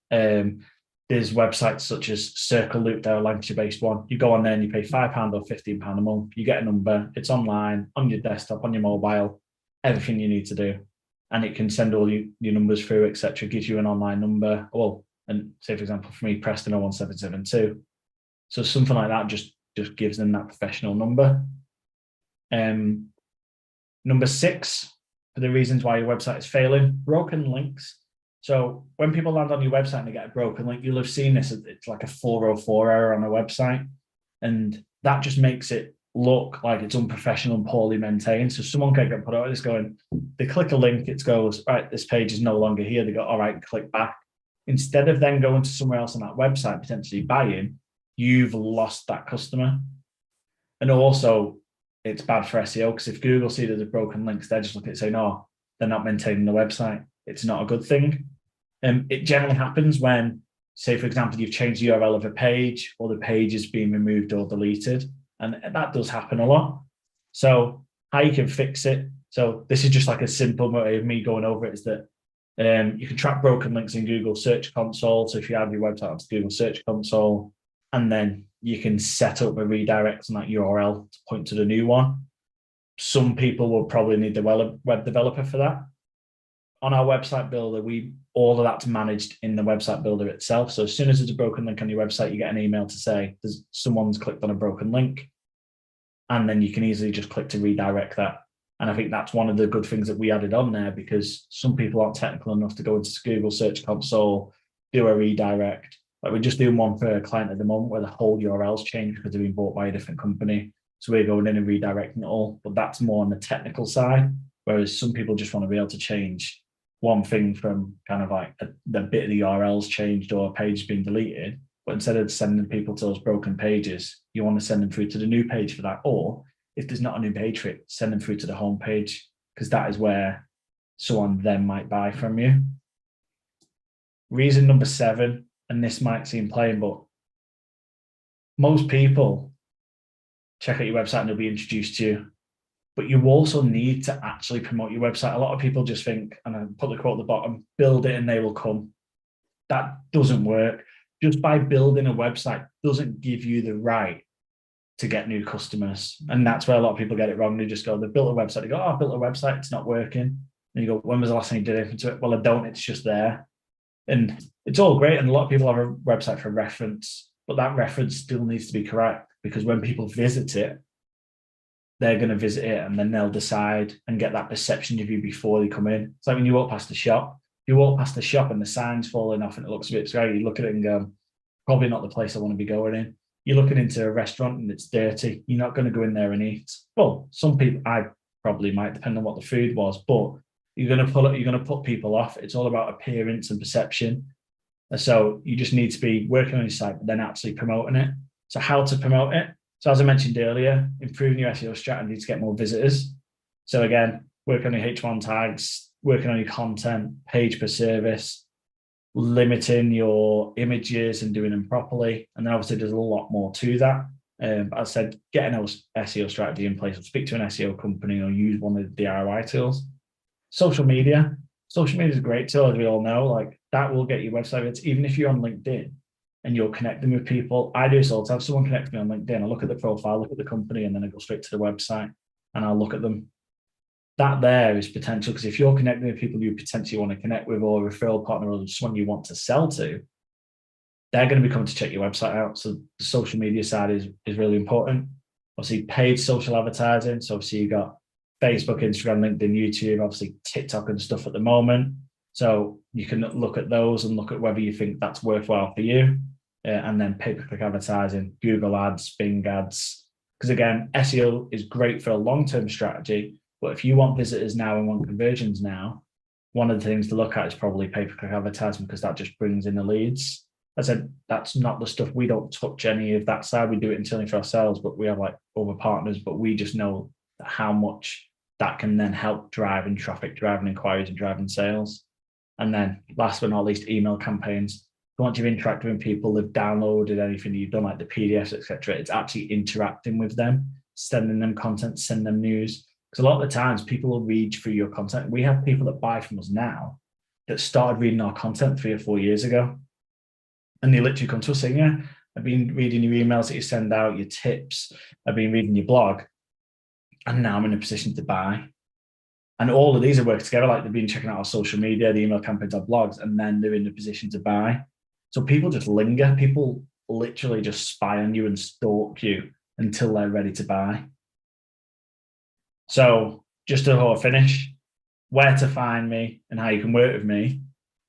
There's websites such as Circle Loop, they're a Lancashire-based one. You go on there and you pay £5 or £15 a month. You get a number, it's online, on your desktop, on your mobile, everything you need to do. And it can send all your numbers through, etc. Gives you an online number. Well, and say, for example, for me, Preston 01772. So something like that just gives them that professional number. Number 6, for the reasons why your website is failing, broken links. So when people land on your website and they get a broken link, you'll have seen this, it's like a 404 error on a website. And that just makes it look like it's unprofessional and poorly maintained. So someone can get put out this going, they click a link, it goes, right, this page is no longer here. They go, all right, click back. Instead of then going to somewhere else on that website, potentially buying, you've lost that customer. And also it's bad for SEO because if Google see that there's broken links, they're just looking at saying, oh, they're not maintaining the website. It's not a good thing. It generally happens when, say, for example, you've changed the URL of a page or the page is being removed or deleted. And that does happen a lot. So how you can fix it. So this is just like a simple way of me going over it is that you can track broken links in Google Search Console. So if you have your website onto Google Search Console, and then you can set up a redirect on that URL to point to the new one. Some people will probably need the web developer for that. On our website builder, all of that's managed in the website builder itself. So as soon as there's a broken link on your website, you get an email to say someone's clicked on a broken link, and then you can easily just click to redirect that. And I think that's one of the good things that we added on there because some people aren't technical enough to go into Google Search Console, do a redirect. Like we're just doing one for a client at the moment where the whole URL's changed because they've been bought by a different company. So we're going in and redirecting it all, but that's more on the technical side. Whereas some people just want to be able to change one thing from kind of like the bit of the URL's changed or a page has been deleted. But instead of sending people to those broken pages, you want to send them through to the new page for that. Or if there's not a new page for it, send them through to the home page because that is where someone then might buy from you. Reason number 7, and this might seem plain, but most people check out your website and they'll be introduced to you. But you also need to actually promote your website. A lot of people just think, and I put the quote at the bottom, build it and they will come. That doesn't work. Just by building a website doesn't give you the right to get new customers. And that's where a lot of people get it wrong. They just go, they built a website. They go, oh, I built a website, it's not working. And you go, when was the last time you did anything to it? Well, I don't, it's just there. And it's all great. And a lot of people have a website for reference, but that reference still needs to be correct because when people visit it, they're going to visit it and then they'll decide and get that perception of you before they come in. It's like when you walk past the shop. If you walk past the shop and the sign's falling off and it looks a bit scary, you look at it and go, probably not the place I want to be going in. You're looking into a restaurant and it's dirty. You're not going to go in there and eat. Well, some people, I probably might, depend on what the food was, but you're going to put people off. It's all about appearance and perception. So you just need to be working on your site, but then actually promoting it. So how to promote it? So as I mentioned earlier, improving your SEO strategy to get more visitors. So again, working on your H1 tags, working on your content, page per service, limiting your images and doing them properly. And then obviously there's a lot more to that. As I said, getting an SEO strategy in place, or speak to an SEO company or use one of the DIY tools. Social media. Social media is a great tool, as we all know. Like that will get your website hits, even if you're on LinkedIn. and you're connecting with people. I do this all the time. Someone connects me on LinkedIn, I look at the profile, look at the company, and then I go straight to the website and I'll look at them. That there is potential, because if you're connecting with people you potentially want to connect with, or a referral partner, or someone you want to sell to, they're going to be coming to check your website out. So the social media side is really important. Obviously, paid social advertising. So obviously you've got Facebook, Instagram, LinkedIn, YouTube, obviously TikTok and stuff at the moment. So you can look at those and look at whether you think that's worthwhile for you. And then pay-per-click advertising, Google ads, Bing ads. Because again, SEO is great for a long-term strategy, but if you want visitors now and want conversions now, one of the things to look at is probably pay-per-click advertising, because that just brings in the leads. I said, that's not the stuff. We don't touch any of that side. We do it internally for ourselves, but we have like other partners, but we just know how much that can then help driving traffic, driving inquiries, and driving sales. And then last but not least, email campaigns. Once you've interacted with people, they've downloaded anything you've done, like the PDFs, etc. It's actually interacting with them, sending them content, send them news. Because a lot of the times people will read through your content. We have people that buy from us now that started reading our content 3 or 4 years ago. And they literally come to us saying, yeah, I've been reading your emails that you send out, your tips, I've been reading your blog, and now I'm in a position to buy. And all of these are working together, like they've been checking out our social media, the email campaigns, our blogs, and then they're in a position to buy. So people just linger. People literally just spy on you and stalk you until they're ready to buy. So just to finish, where to find me and how you can work with me.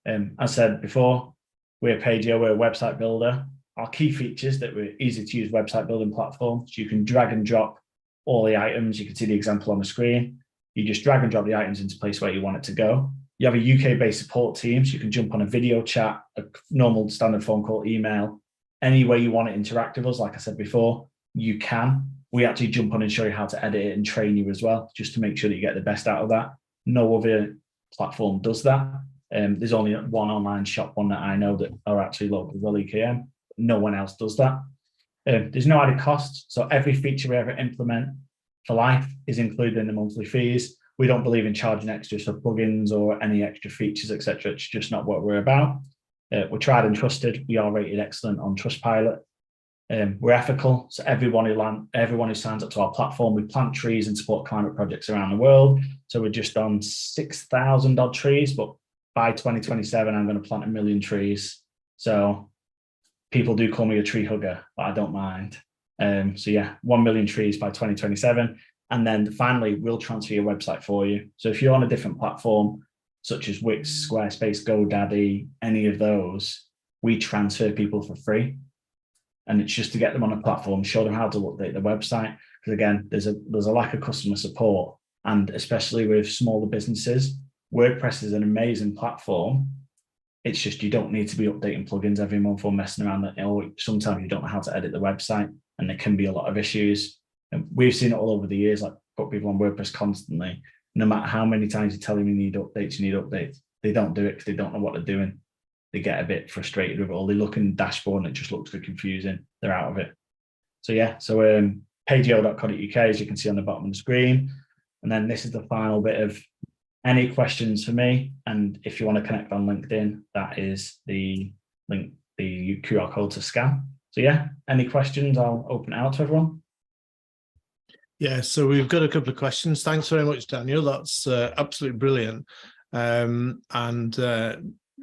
As I said before, we're Pageo, we're a website builder. Our key features that we're easy to use website building platform. So you can drag and drop all the items. You can see the example on the screen. You just drag and drop the items into a place where you want it to go. You have a UK-based support team, so you can jump on a video chat, a normal standard phone call, email, any way you want to interact with us. Like I said before, you can. We actually jump on and show you how to edit it and train you as well, just to make sure that you get the best out of that. No other platform does that. There's only one online shop, one that I know that are actually local as well, EKM. No one else does that. There's no added cost. So every feature we ever implement for life is included in the monthly fees. We don't believe in charging extras for plugins or any extra features, etc. It's just not what we're about. We're tried and trusted. We are rated excellent on Trustpilot. We're ethical. So everyone who signs up to our platform, we plant trees and support climate projects around the world. So we're just on 6,000 odd trees, but by 2027, I'm going to plant 1 million trees. So people do call me a tree hugger, but I don't mind. So yeah, 1 million trees by 2027. And then finally, we'll transfer your website for you. So if you're on a different platform, such as Wix, Squarespace, GoDaddy, any of those, we transfer people for free. And it's just to get them on a platform, show them how to update the website. Because again, there's a lack of customer support. And especially with smaller businesses, WordPress is an amazing platform. It's just you don't need to be updating plugins every month or messing around. Or sometimes you don't know how to edit the website, and there can be a lot of issues. And we've seen it all over the years. Like, put people on WordPress constantly. No matter how many times you tell them you need updates, they don't do it because they don't know what they're doing. They get a bit frustrated with it, or they look in the dashboard and it just looks confusing. They're out of it. So yeah, so pageo.co.uk, as you can see on the bottom of the screen. And then this is the final bit of any questions for me. And if you want to connect on LinkedIn, that is the link, the QR code to scan. So yeah, any questions, I'll open it out to everyone. Yeah, so we've got a couple of questions. Thanks very much, Daniel. That's absolutely brilliant.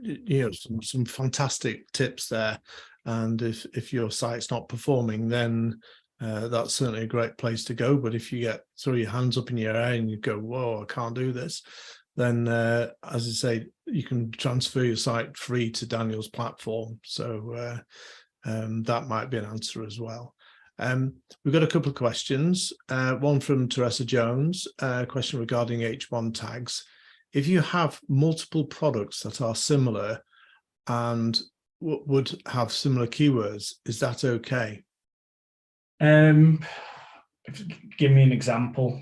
You know, some fantastic tips there. And if your site's not performing, then that's certainly a great place to go. But if you throw your hands up in your air and you go, whoa, I can't do this, then as I say, you can transfer your site free to Daniel's platform. So that might be an answer as well. We've got a couple of questions. One from Teresa Jones, a question regarding H1 tags. If you have multiple products that are similar and would have similar keywords, is that okay? Give me an example.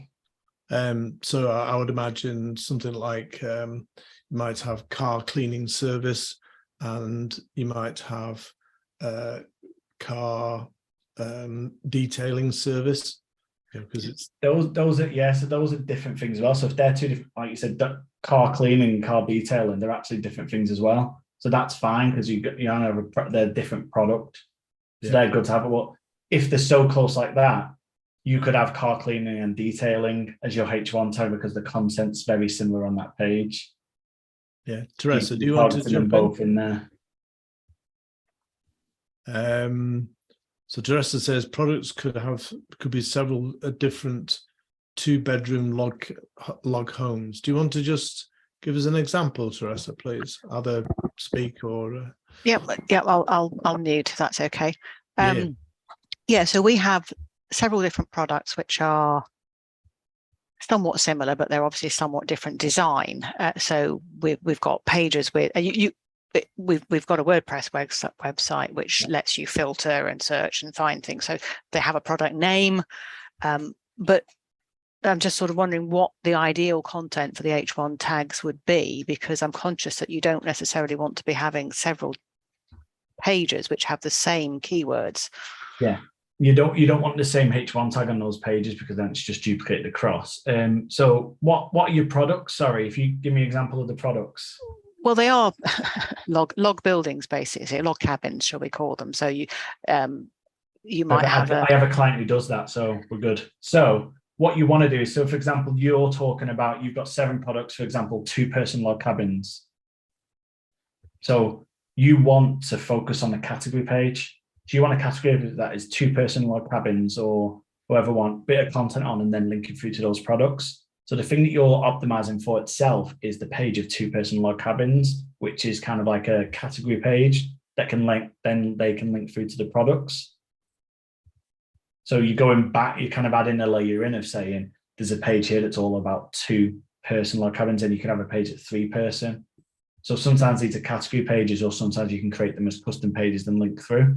So I would imagine something like you might have car cleaning service, and you might have car detailing service, because it's those are so those are different things as well. So if they're two different, like you said, car cleaning and car detailing, they're actually different things as well. So that's fine because you have they're a different product. So Yeah. they're good to have. Well, if they're so close like that, you could have car cleaning and detailing as your H1 tag because the content's very similar on that page. Yeah. Teresa, do you want to jump both in there? So Teresa says products could be several different 2-bedroom log homes. Do you want to just give us an example, Teresa, please? Either speak or Yeah, I'll mute if that's okay. Yeah. Yeah, so we have several different products which are somewhat similar, but they're obviously somewhat different design. So we've got pages with we've got a WordPress website which lets you filter and search and find things. So they have a product name, but I'm just sort of wondering what the ideal content for the H1 tags would be, because I'm conscious that you don't necessarily want to be having several pages which have the same keywords. Yeah. You don't want the same H1 tag on those pages because then it's just duplicated across. So what are your products? Sorry, if you give me an example of the products. Well, they are log buildings, basically, log cabins, shall we call them? So you might have. I have a client who does that, so we're good. So what you want to do is, so for example, you're talking about you've got 7 products, for example, 2-person log cabins. So you want to focus on the category page. So you want a category that is 2-person log cabins or whoever want a bit of content on and then linking through to those products. So the thing that you're optimizing for itself is the page of 2-person log cabins, which is kind of like a category page that can link, then they can link through to the products. So you're going back, you're kind of adding a layer in of saying, there's a page here that's all about 2-person log cabins, and you can have a page at 3-person. So sometimes these are category pages, or sometimes you can create them as custom pages and link through.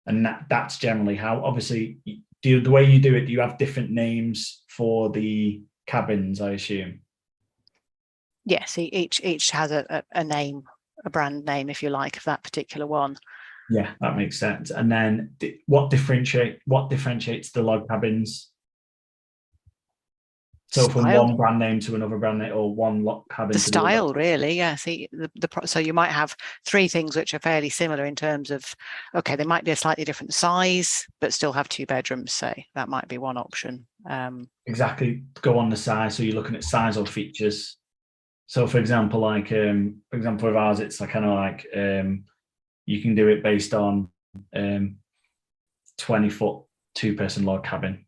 And that's generally how, obviously, the way you do it, do you have different names for the cabins, I assume? Yes, each has a name, a brand name, if you like, of that particular one. Yeah, that makes sense. And then what differentiates the log cabins? So from one brand name to another brand name, or one log cabin. The style, really, yeah. See, so you might have 3 things which are fairly similar in terms of, okay, they might be a slightly different size, but still have 2 bedrooms. Say that might be one option. Exactly, go on the size. So you're looking at size or features. So for example, like with ours, it's like kind of like you can do it based on 20-foot 2-person log cabin,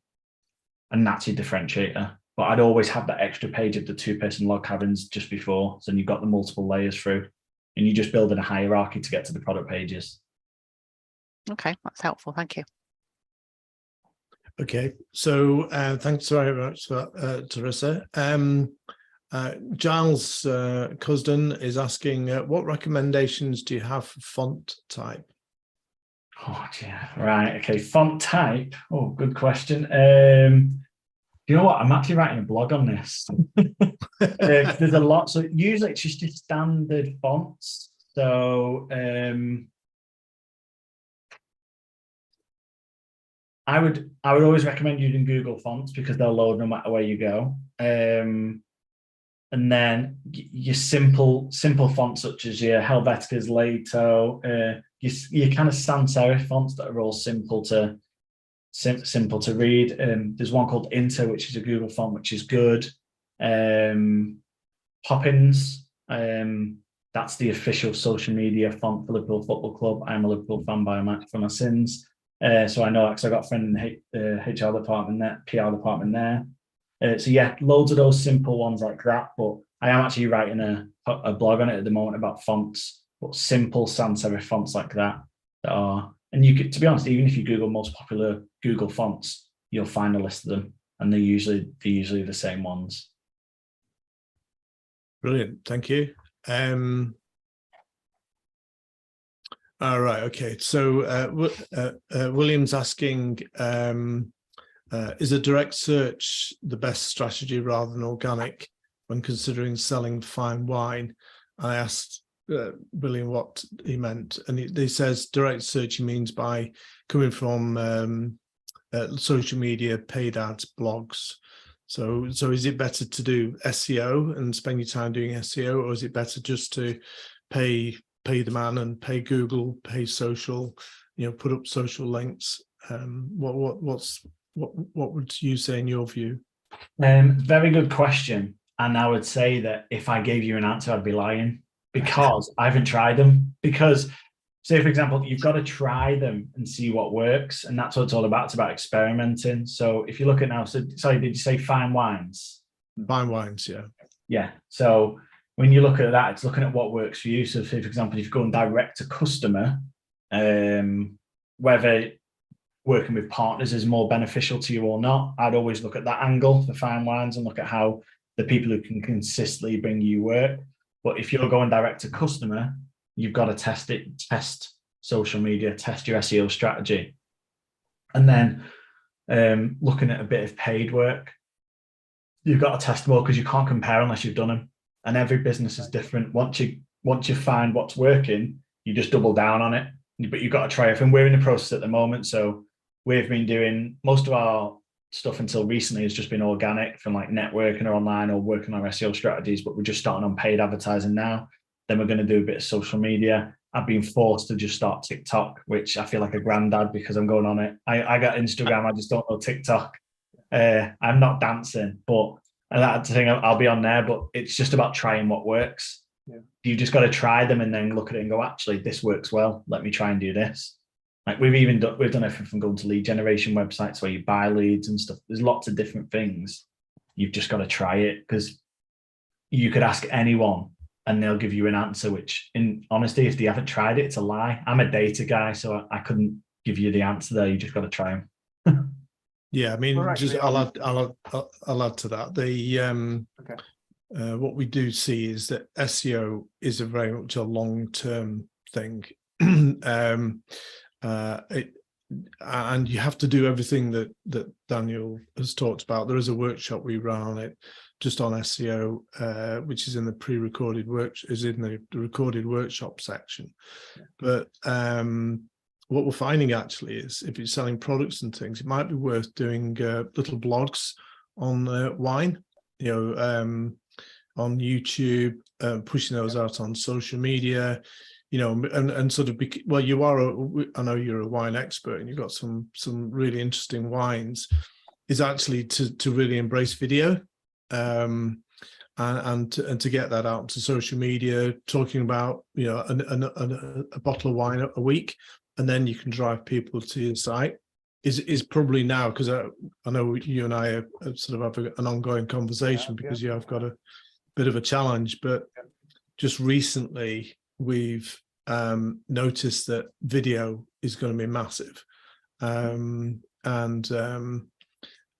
and that's your differentiator. But I'd always have that extra page of the 2-person log cabins just before. So then you've got the multiple layers through, and you just build in a hierarchy to get to the product pages. Okay, that's helpful. Thank you. Okay, so thanks very much for that, Teresa. Giles Cusden is asking, what recommendations do you have for font type? Oh, yeah, right. Okay, font type. Oh, good question. You know what? I'm actually writing a blog on this. There's a lot. So usually it's just your standard fonts. So I would always recommend using Google Fonts because they'll load no matter where you go. And then your simple fonts such as your Helvetica's, Lato, your kind of sans serif fonts that are all simple to read. There's one called Inter, which is a Google font, which is good. Poppins, that's the official social media font for Liverpool Football Club. I'm a Liverpool fan for my sins. So I know, because I got a friend in the HR department there, PR department there. So yeah, loads of those simple ones like that. But I am actually writing a blog on it at the moment about fonts, but simple sans serif fonts like that are. And you could, to be honest, even if you Google most popular Google fonts, you'll find a list of them, and they're usually the same ones. Brilliant, thank you. All right, okay. So William's asking, is a direct search the best strategy rather than organic when considering selling fine wine? I asked William what he meant, and he says direct search he means by coming from social media, paid ads, blogs. So is it better to do SEO and spend your time doing SEO, or is it better just to pay the man and pay Google, pay social, put up social links? What would you say in your view? Very good question. And I would say that if I gave you an answer, I'd be lying, because I haven't tried them. Because, say, for example, you've got to try them and see what works. And that's what it's all about. It's about experimenting. So if you look at now, sorry, did you say fine wines? Fine wines, yeah. Yeah. So when you look at that, it's looking at what works for you. So say, for example, if you're going direct to customer, whether working with partners is more beneficial to you or not, I'd always look at that angle for fine wines and look at how the people who can consistently bring you work. But if you're going direct to customer, you've got to test social media, test your SEO strategy. And then looking at a bit of paid work, you've got to test more, because you can't compare unless you've done them. And every business is different. Once you find what's working, you just double down on it. But you've got to try it. And we're in the process at the moment. So we've been doing most of our stuff until recently has just been organic, from like networking or online or working on our SEO strategies, but we're just starting on paid advertising now. Then we're going to do a bit of social media. I've been forced to just start TikTok, which I feel like a granddad because I'm going on it. I got Instagram, I just don't know TikTok. I'm not dancing, but that's the thing, I'll be on there, but it's just about trying what works. Yeah. You just got to try them and then look at it and go, actually, this works well. Let me try and do this. Like we've done everything from going to lead generation websites where you buy leads and stuff. There's lots of different things. You've just got to try it, because you could ask anyone and they'll give you an answer, which in honesty, if they haven't tried it, it's a lie. I'm a data guy, so I couldn't give you the answer there. You just got to try them. Yeah, I mean, Actually, I'll add to that. What we do see is that SEO is a very much a long-term thing. And you have to do everything that Daniel has talked about. There is a workshop we run on it, just on SEO, which is in the pre-recorded the recorded workshop section. But what we're finding actually is, if you're selling products and things, it might be worth doing little blogs on wine, on YouTube, pushing those out on social media. And sort of, I know you're a wine expert and you've got some really interesting wines, is actually to really embrace video, and to get that out to social media, talking about, a bottle of wine a week, and then you can drive people to your site is probably now, because I know you and I sort of have an ongoing conversation, because you have got a bit of a challenge, but just recently we've noticed that video is going to be massive, and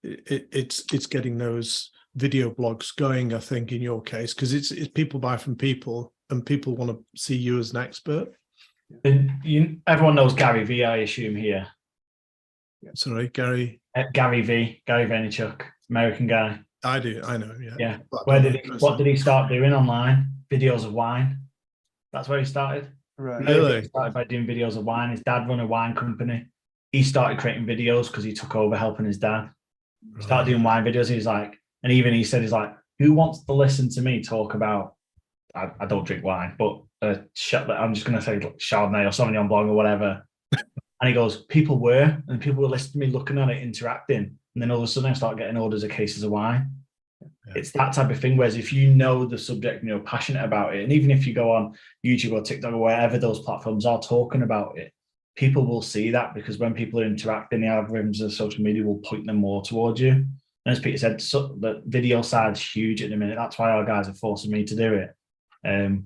it's getting those video blogs going, I think, in your case, because it's people buy from people and people want to see you as an expert. And everyone knows Gary V, I assume here. Sorry, Gary. Gary Vaynerchuk, American guy. I do, I know, yeah. Yeah. What did he start doing online? Videos of wine. That's where he started. Right. Really? He started by doing videos of wine. His dad run a wine company. He started creating videos because he took over helping his dad. He started doing wine videos. He's like, and even he said, he's like, who wants to listen to me talk about, I don't drink wine, but I'm just going to say Chardonnay or Sauvignon Blanc or whatever. And he goes, people were listening to me, looking at it, interacting. And then all of a sudden I start getting orders of cases of wine. Yeah. It's that type of thing. Whereas if you know the subject and you're passionate about it, and even if you go on YouTube or TikTok or wherever those platforms are talking about it, people will see that, because when people are interacting, the algorithms of social media will point them more towards you. And as Peter said, the video side's huge at the minute. That's why our guys are forcing me to do it.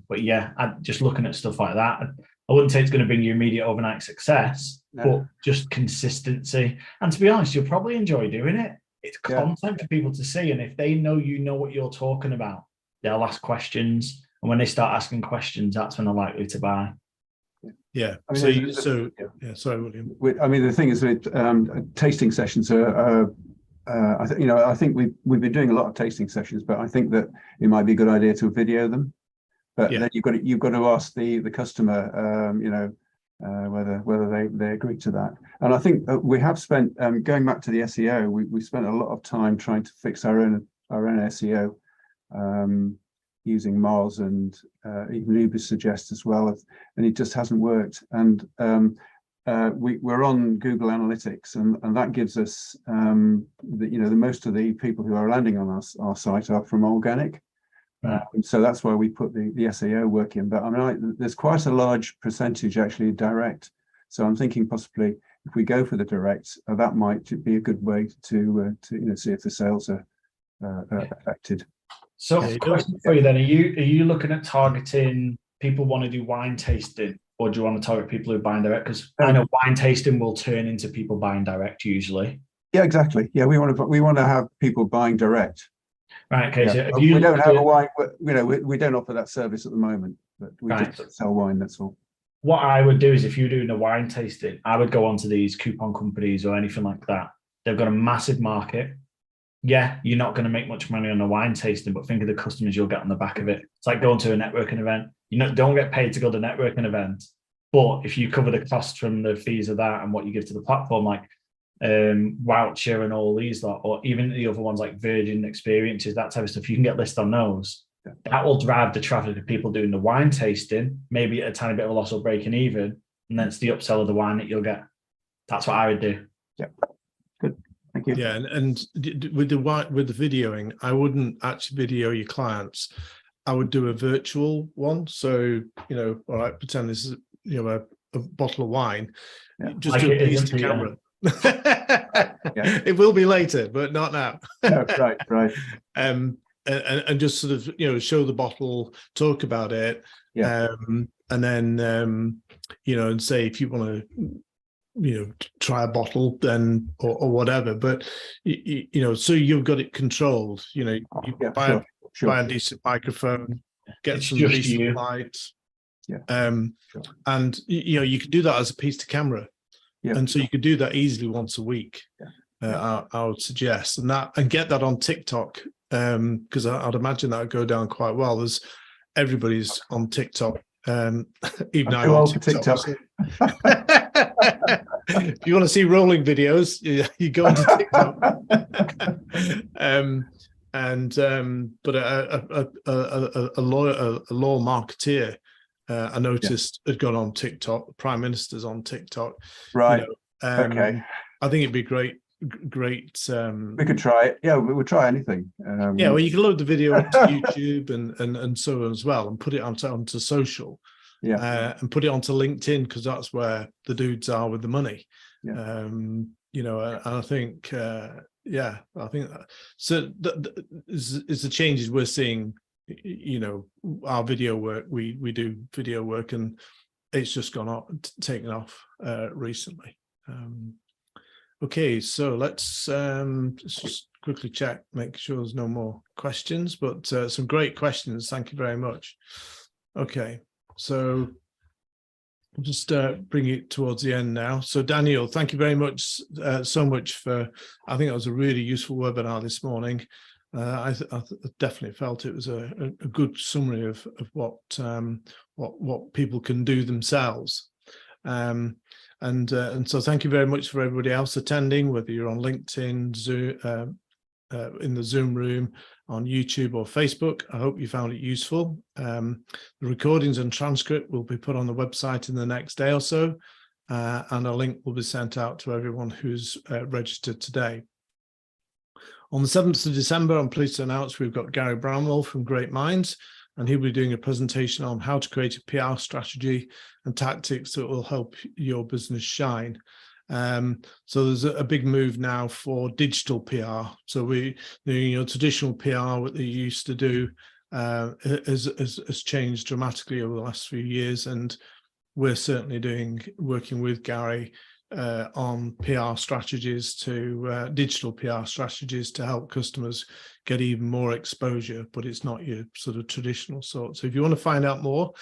But yeah, just looking at stuff like that, I wouldn't say it's going to bring you immediate overnight success, but just consistency. And to be honest, you'll probably enjoy doing it. It's content for people to see. And if they know you know what you're talking about, they'll ask questions. And when they start asking questions, that's when they're likely to buy. Yeah. I mean, Sorry, William. I mean, the thing is that tasting sessions are, I think we've been doing a lot of tasting sessions, but I think that it might be a good idea to video them. But then you've got to ask the customer, whether they agree to that. And I think we have spent, going back to the SEO, we spent a lot of time trying to fix our own SEO, using Moz and even Uber Suggest as well, and it just hasn't worked. And we're on Google Analytics, and that gives us the most of the people who are landing on our site are from organic. So that's why we put the SEO work in. But I mean, there's quite a large percentage actually direct. So I'm thinking possibly if we go for the direct, that might be a good way to see if the sales are affected. So, question for you then: Are you looking at targeting people who want to do wine tasting, or do you want to target people who are buying direct? Because I know wine tasting will turn into people buying direct usually. Yeah, exactly. Yeah, we want to have people buying direct. Right. Okay. Yeah. So if we don't have a wine, we don't offer that service at the moment, but we just sell wine. That's all. What I would do is, if you're doing a wine tasting, I would go onto these coupon companies or anything like that. They've got a massive market. Yeah, you're not going to make much money on a wine tasting, but think of the customers you'll get on the back of it. It's like going to a networking event. Don't get paid to go to a networking event, but if you cover the costs from the fees of that and what you give to the platform, like voucher and all these lot, or even the other ones like Virgin Experiences, that type of stuff, you can get listed on those. That will drive the traffic of people doing the wine tasting, maybe at a tiny bit of a loss or breaking even, and then it's the upsell of the wine that you'll get. That's what I would do. Yeah, good. Thank you. Yeah, and with the videoing, I wouldn't actually video your clients. I would do a virtual one. So, all right, pretend this is a bottle of wine. Yeah. Just like do a piece to camera. Yeah. It will be later, but not now. No, right. And just sort of show the bottle, talk about it, and then and say if you want to try a bottle then or whatever, but so you've got it controlled. You buy a decent microphone, get some decent lights, and you can do that as a piece to camera. Yeah. And so you could do that easily once a week. I would suggest, and get that on TikTok, because I'd imagine that would go down quite well. Everybody's on TikTok, even I'm on TikTok. If you want to see rolling videos, you go onto TikTok. But a law marketeer, I noticed had gone on TikTok. The Prime Minister's on TikTok. Right. Okay. I think it'd be great. We could try it. Yeah, we would try anything. Well, you can load the video onto YouTube and so on as well, and put it onto social. Yeah. And put it onto LinkedIn, because that's where the dudes are with the money. Yeah. And I think I think that, so is the changes we're seeing. Our video work, we do video work, and it's just gone up, taken off recently. Okay, so let's just quickly check, make sure there's no more questions, but some great questions. Thank you very much. Okay, so I'll just bring it towards the end now. So Daniel, thank you very much so much for, I think it was a really useful webinar this morning. I definitely felt it was a good summary of what people can do themselves. And so thank you very much for everybody else attending, whether you're on LinkedIn, Zoom, in the Zoom room, on YouTube or Facebook. I hope you found it useful. The recordings and transcript will be put on the website in the next day or so, and a link will be sent out to everyone who's registered today. On the 7th of December, I'm pleased to announce we've got Gary Bramwell from Great Minds, and he'll be doing a presentation on how to create a PR strategy and tactics that will help your business shine. So there's a big move now for digital PR. So traditional PR, what they used to do, has changed dramatically over the last few years, and we're certainly working with Gary on PR strategies digital PR strategies to help customers get even more exposure, but it's not your sort of traditional sort. So if you want to find out more,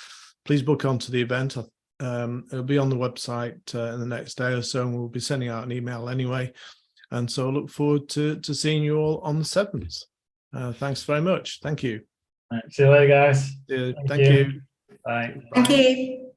please book onto the event. It'll be on the website in the next day or so, and we'll be sending out an email anyway. And so I look forward to seeing you all on the 7th. Thanks very much. Thank you. Right, see you later, guys. Thank you. Bye. Thank you.